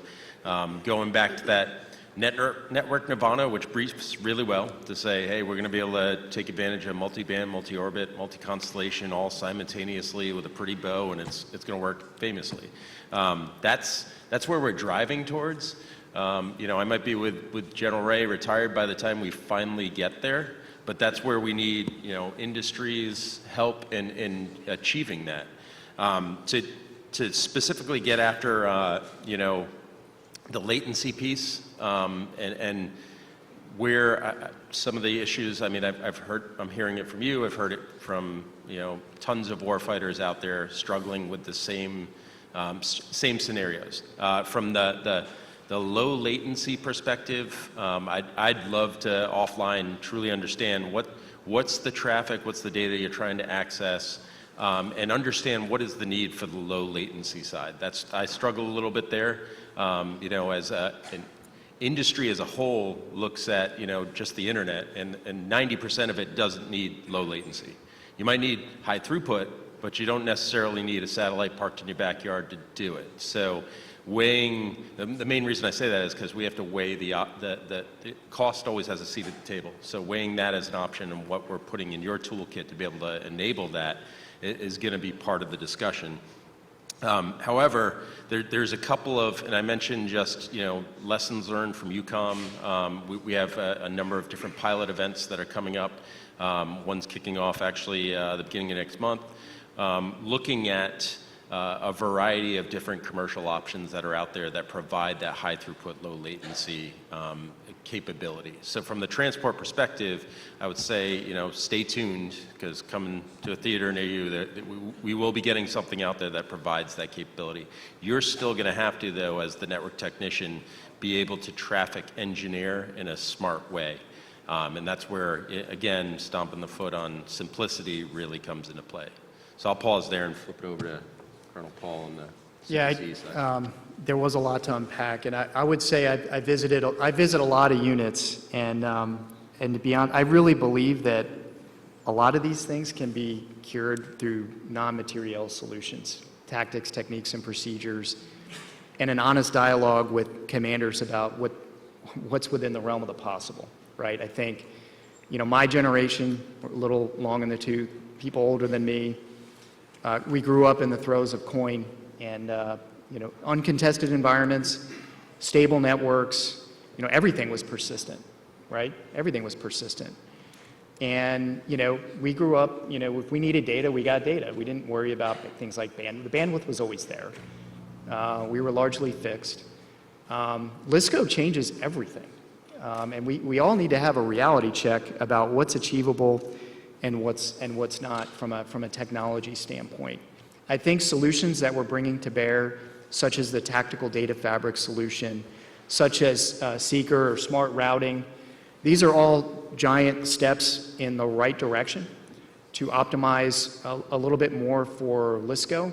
M: going back to that network nirvana, which briefs really well to say, hey, we're going to be able to take advantage of multi-band, multi-orbit, multi-constellation all simultaneously with a pretty bow, and it's going to work famously. That's where we're driving towards. You know, I might be with General Rey retired by the time we finally get there, but that's where we need, you know, industry's help in achieving that. To specifically get after, you know, the latency piece, and where some of the issues, I mean, I'm hearing it from you, I've heard it from, you know, tons of warfighters out there struggling with the same scenarios. From the low latency perspective, I'd love to offline truly understand what's the traffic, what's the data you're trying to access, and understand what is the need for the low latency side. I struggle a little bit there. You know, as an industry as a whole looks at, you know, just the internet, and 90% of it doesn't need low latency. You might need high throughput, but you don't necessarily need a satellite parked in your backyard to do it. So weighing, the main reason I say that is because we have to weigh the cost always has a seat at the table. So weighing that as an option and what we're putting in your toolkit to be able to enable that is going to be part of the discussion. However, there's a couple of, and I mentioned just, you know, lessons learned from UCOM. We have a number of different pilot events that are coming up. One's kicking off actually the beginning of next month, looking at a variety of different commercial options that are out there that provide that high throughput, low latency capability. So from the transport perspective, I would say, you know, stay tuned, because coming to a theater near you, we will be getting something out there that provides that capability. You're still going to have to, though, as the network technician, be able to traffic engineer in a smart way. And that's where, again, stomping the foot on simplicity really comes into play. So I'll pause there and flip it over to Colonel Paul on the CPC side.
O: There was a lot to unpack, and I would say I visit a lot of units, and to be honest, I really believe that a lot of these things can be cured through non-materiel solutions, tactics, techniques, and procedures, and an honest dialogue with commanders about what's within the realm of the possible, right? I think, you know, my generation, a little long in the tooth, people older than me, we grew up in the throes of COIN and, you know, uncontested environments, stable networks, you know, everything was persistent, right? Everything was persistent. And, you know, we grew up, you know, if we needed data, we got data. We didn't worry about things like bandwidth. The bandwidth was always there. We were largely fixed. LISCO changes everything. And we all need to have a reality check about what's achievable and what's not from a technology standpoint. I think solutions that we're bringing to bear, such as the tactical data fabric solution, such as Seeker or smart routing, these are all giant steps in the right direction to optimize a little bit more for LISCO,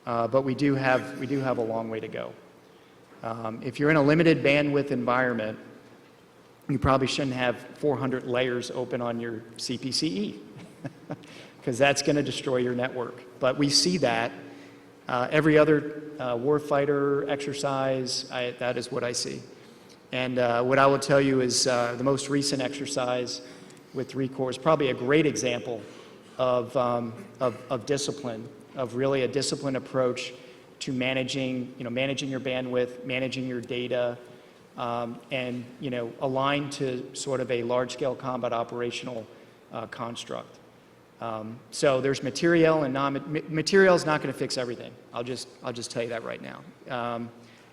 O: but we do have a long way to go. If you're in a limited bandwidth environment, you probably shouldn't have 400 layers open on your CPCE, because that's going to destroy your network. But we see that. Every other warfighter exercise, that is what I see. And what I will tell you is the most recent exercise with 3 Corps is probably a great example of discipline, of really a disciplined approach to managing your bandwidth, managing your data, and, you know, aligned to sort of a large-scale combat operational construct. So there's material and material is not going to fix everything. I'll just tell you that right now.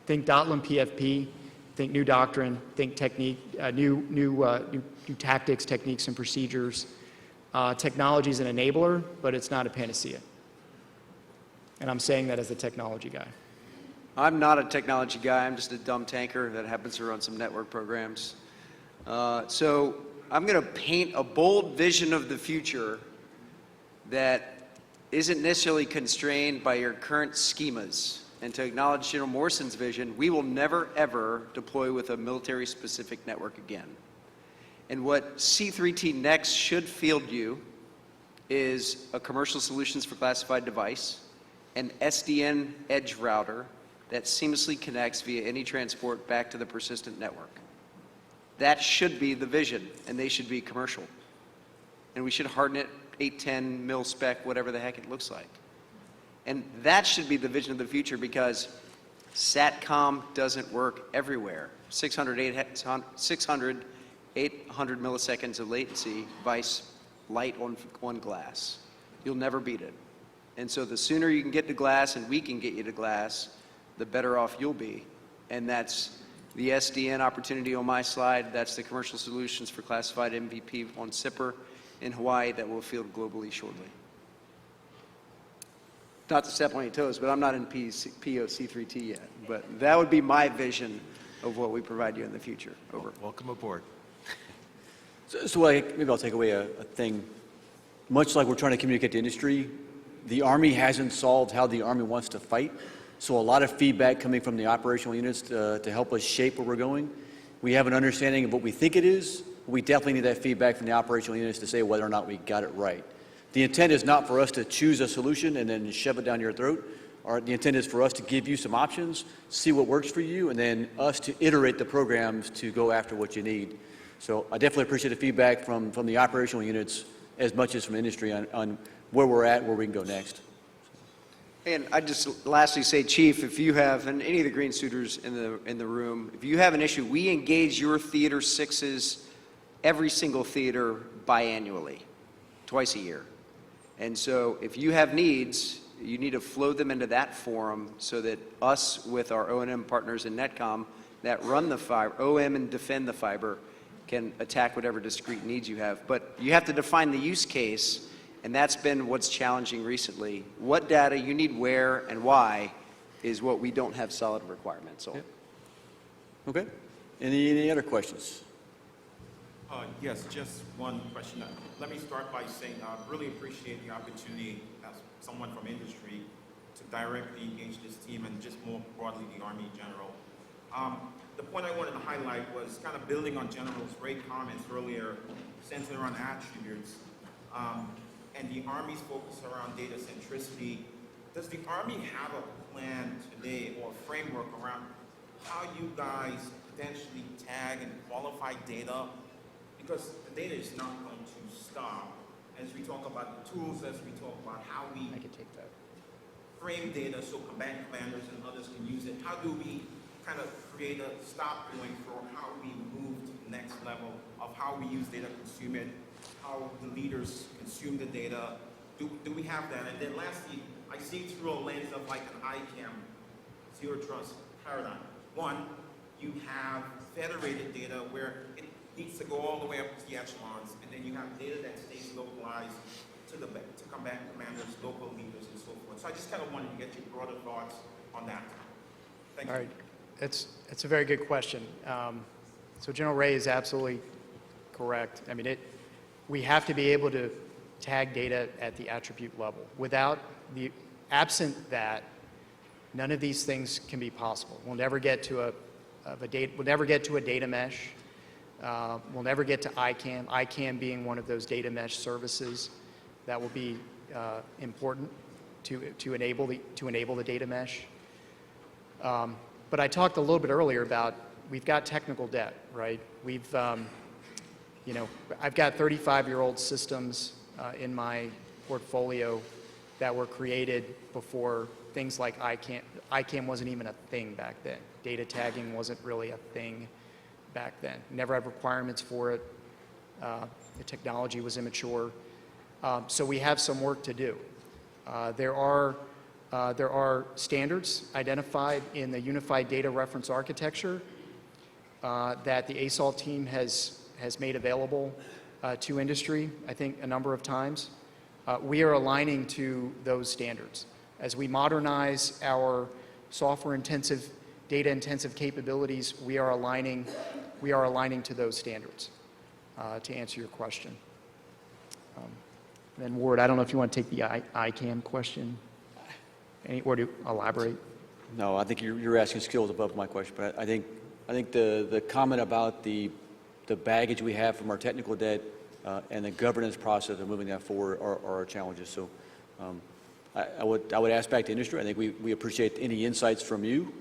O: Think Dotlam PFP, think new doctrine, think technique, new tactics, techniques, and procedures. Technology is an enabler, but it's not a panacea. And I'm saying that as a technology guy.
N: I'm not a technology guy. I'm just a dumb tanker that happens to run some network programs. So I'm going to paint a bold vision of the future that isn't necessarily constrained by your current schemas. And to acknowledge General Morrison's vision, we will never, ever deploy with a military-specific network again. And what C3T Next should field you is a commercial solutions for classified device, an SDN edge router that seamlessly connects via any transport back to the persistent network. That should be the vision, and they should be commercial. And we should harden it 810 mil spec, whatever the heck it looks like. And that should be the vision of the future, because SATCOM doesn't work everywhere. 600, 800 milliseconds of latency, vice light on glass. You'll never beat it. And so the sooner you can get to glass and we can get you to glass, the better off you'll be. And that's the SDN opportunity on my slide. That's the commercial solutions for classified MVP on SIPR in Hawaii that will field globally shortly. Not to step on your toes, but I'm not in PEO C3T yet. But that would be my vision of what we provide you in the future. Over.
M: Welcome aboard.
L: So maybe I'll take away a thing. Much like we're trying to communicate to industry, the Army hasn't solved how the Army wants to fight. So a lot of feedback coming from the operational units to help us shape where we're going. We have an understanding of what we think it is. We definitely need that feedback from the operational units to say whether or not we got it right. The intent is not for us to choose a solution and then shove it down your throat. The intent is for us to give you some options, see what works for you, and then us to iterate the programs to go after what you need. So I definitely appreciate the feedback from the operational units as much as from industry on where we're at, where we can go next.
N: And I just lastly say, Chief, if you have, and any of the green suiters in the room, if you have an issue, we engage your Theater 6s, every single theater biannually, twice a year. And so if you have needs, you need to flow them into that forum so that us with our O&M partners in Netcom that run the fiber, OM and defend the fiber, can attack whatever discrete needs you have. But you have to define the use case, and that's been what's challenging recently. What data you need where and why is what we don't have solid requirements on.
L: Yep. Okay. Any other questions?
R: Yes, just one question. Let me start by saying I really appreciate the opportunity as someone from industry to directly engage this team and just more broadly the Army in general. The point I wanted to highlight was kind of building on General's great comments earlier, centered around attributes, and the Army's focus around data centricity. Does the Army have a plan today or a framework around how you guys potentially tag and qualify data? Because the data is not going to stop. As we talk about the tools, as we talk about how we frame data so combatant commanders and others can use it, how do we kind of create a stop point for how we move to the next level of how we use data, consume it, how the leaders consume the data? Do we have that? And then lastly, I see through a lens of like an ICAM, zero trust paradigm. One, you have federated data where it needs to go all the way up to the echelons, and then you have data that stays localized to combatant commanders, local leaders, and so forth. So I just kind of wanted to get your broader thoughts on that. Thank you.
O: All right. It's a very good question. So General Rey is absolutely correct. I mean, we have to be able to tag data at the attribute level. Absent that, none of these things can be possible. We'll never get to a data mesh. We'll never get to ICAM. ICAM being one of those data mesh services that will be important to enable the data mesh. But I talked a little bit earlier about we've got technical debt, right? We've, I've got 35-year-old systems in my portfolio that were created before things like ICAM. ICAM wasn't even a thing back then. Data tagging wasn't really a thing back then. Never had requirements for it. The technology was immature. So we have some work to do. There are standards identified in the Unified Data Reference Architecture that the ASAL team has made available to industry, I think, a number of times. We are aligning to those standards. As we modernize our software-intensive, data-intensive capabilities, we are aligning to those standards, to answer your question. And then Ward, I don't know if you want to take the ICAM question or to elaborate.
L: No, I think you're asking skills above my question, but I think the comment about the baggage we have from our technical debt and the governance process of moving that forward are our challenges. So I would ask back to industry. I think we appreciate any insights from you.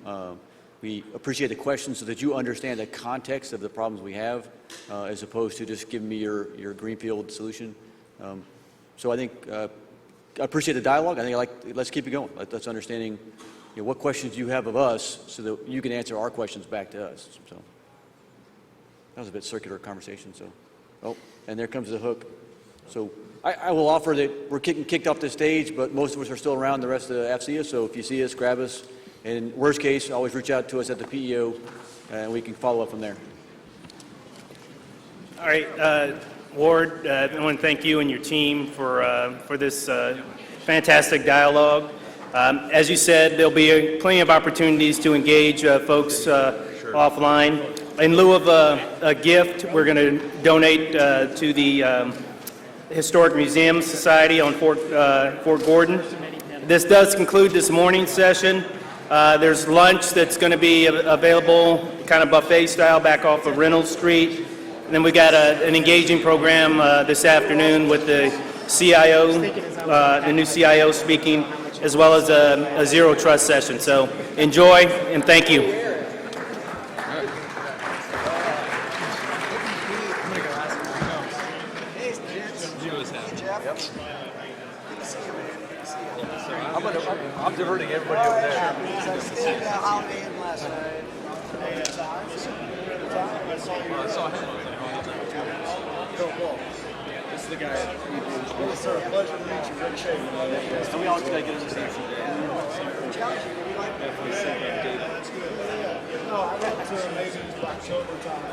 L: We appreciate the questions so that you understand the context of the problems we have, as opposed to just giving me your greenfield solution. So I think I appreciate the dialogue. I think let's keep it going. Let's understanding what questions you have of us so that you can answer our questions back to us. So that was a bit circular conversation. So, oh, and there comes the hook. So I will offer that we're kicked off the stage, but most of us are still around the rest of the FCA. So if you see us, grab us. And worst case, always reach out to us at the PEO, and we can follow up from there.
D: All right, Ward, I want to thank you and your team for this fantastic dialogue. As you said, there'll be plenty of opportunities to engage folks offline. In lieu of a gift, we're going to donate to the Historic Museum Society on Fort Gordon. This does conclude this morning's session. There's lunch that's going to be available, kind of buffet style, back off of Reynolds Street. And then we got an engaging program this afternoon with the CIO, the new CIO speaking, as well as a zero trust session. So enjoy and thank you.
B: I'm diverting everybody over there.
N: I stayed at Holiday Inn last night.
B: I saw him. This is the guy. Yes, sir. Pleasure to meet you. Great shape.
L: So we all just got to get us a
B: That's good. No, I went to maybe October time.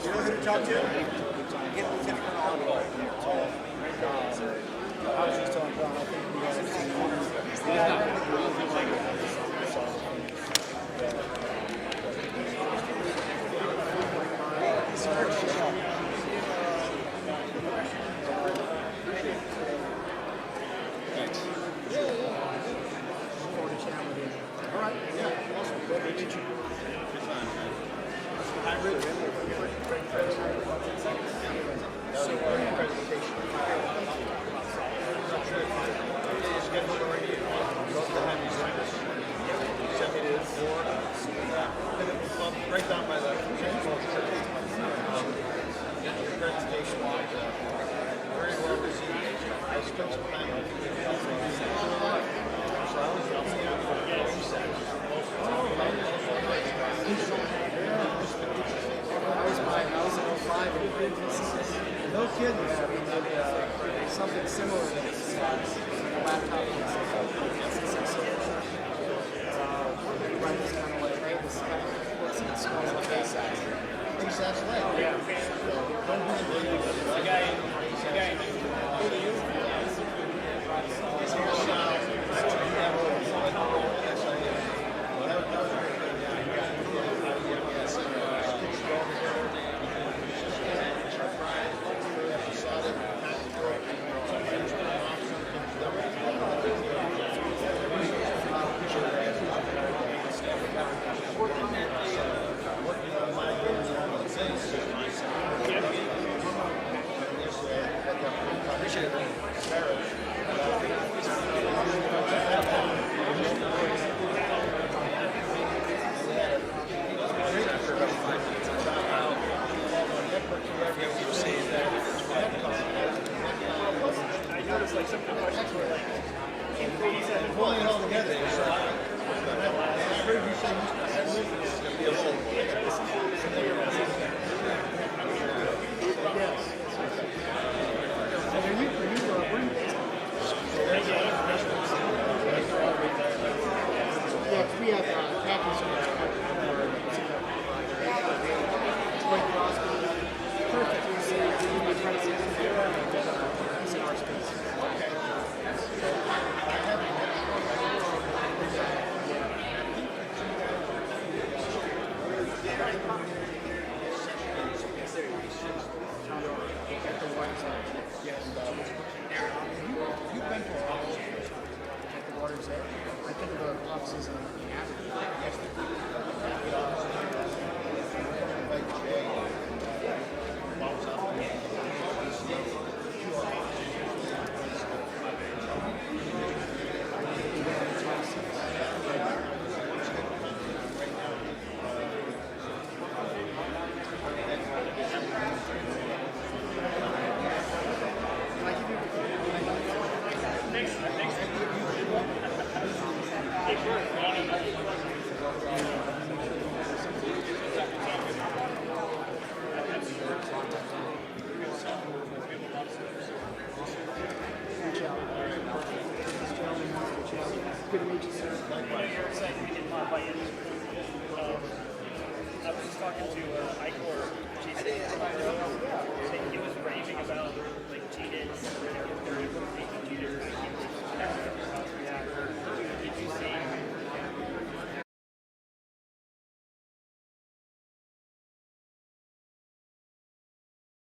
B: You know who to talk to? I was just telling John, I think we all right. Yeah. Awesome. Good to meet you. Right down by the presentation was very well received. I spent some time on no kidding. Something similar to this. A laptop.
S: Good to meet you, sir. You're saying we can modify industry. I was just talking to ICOR chief.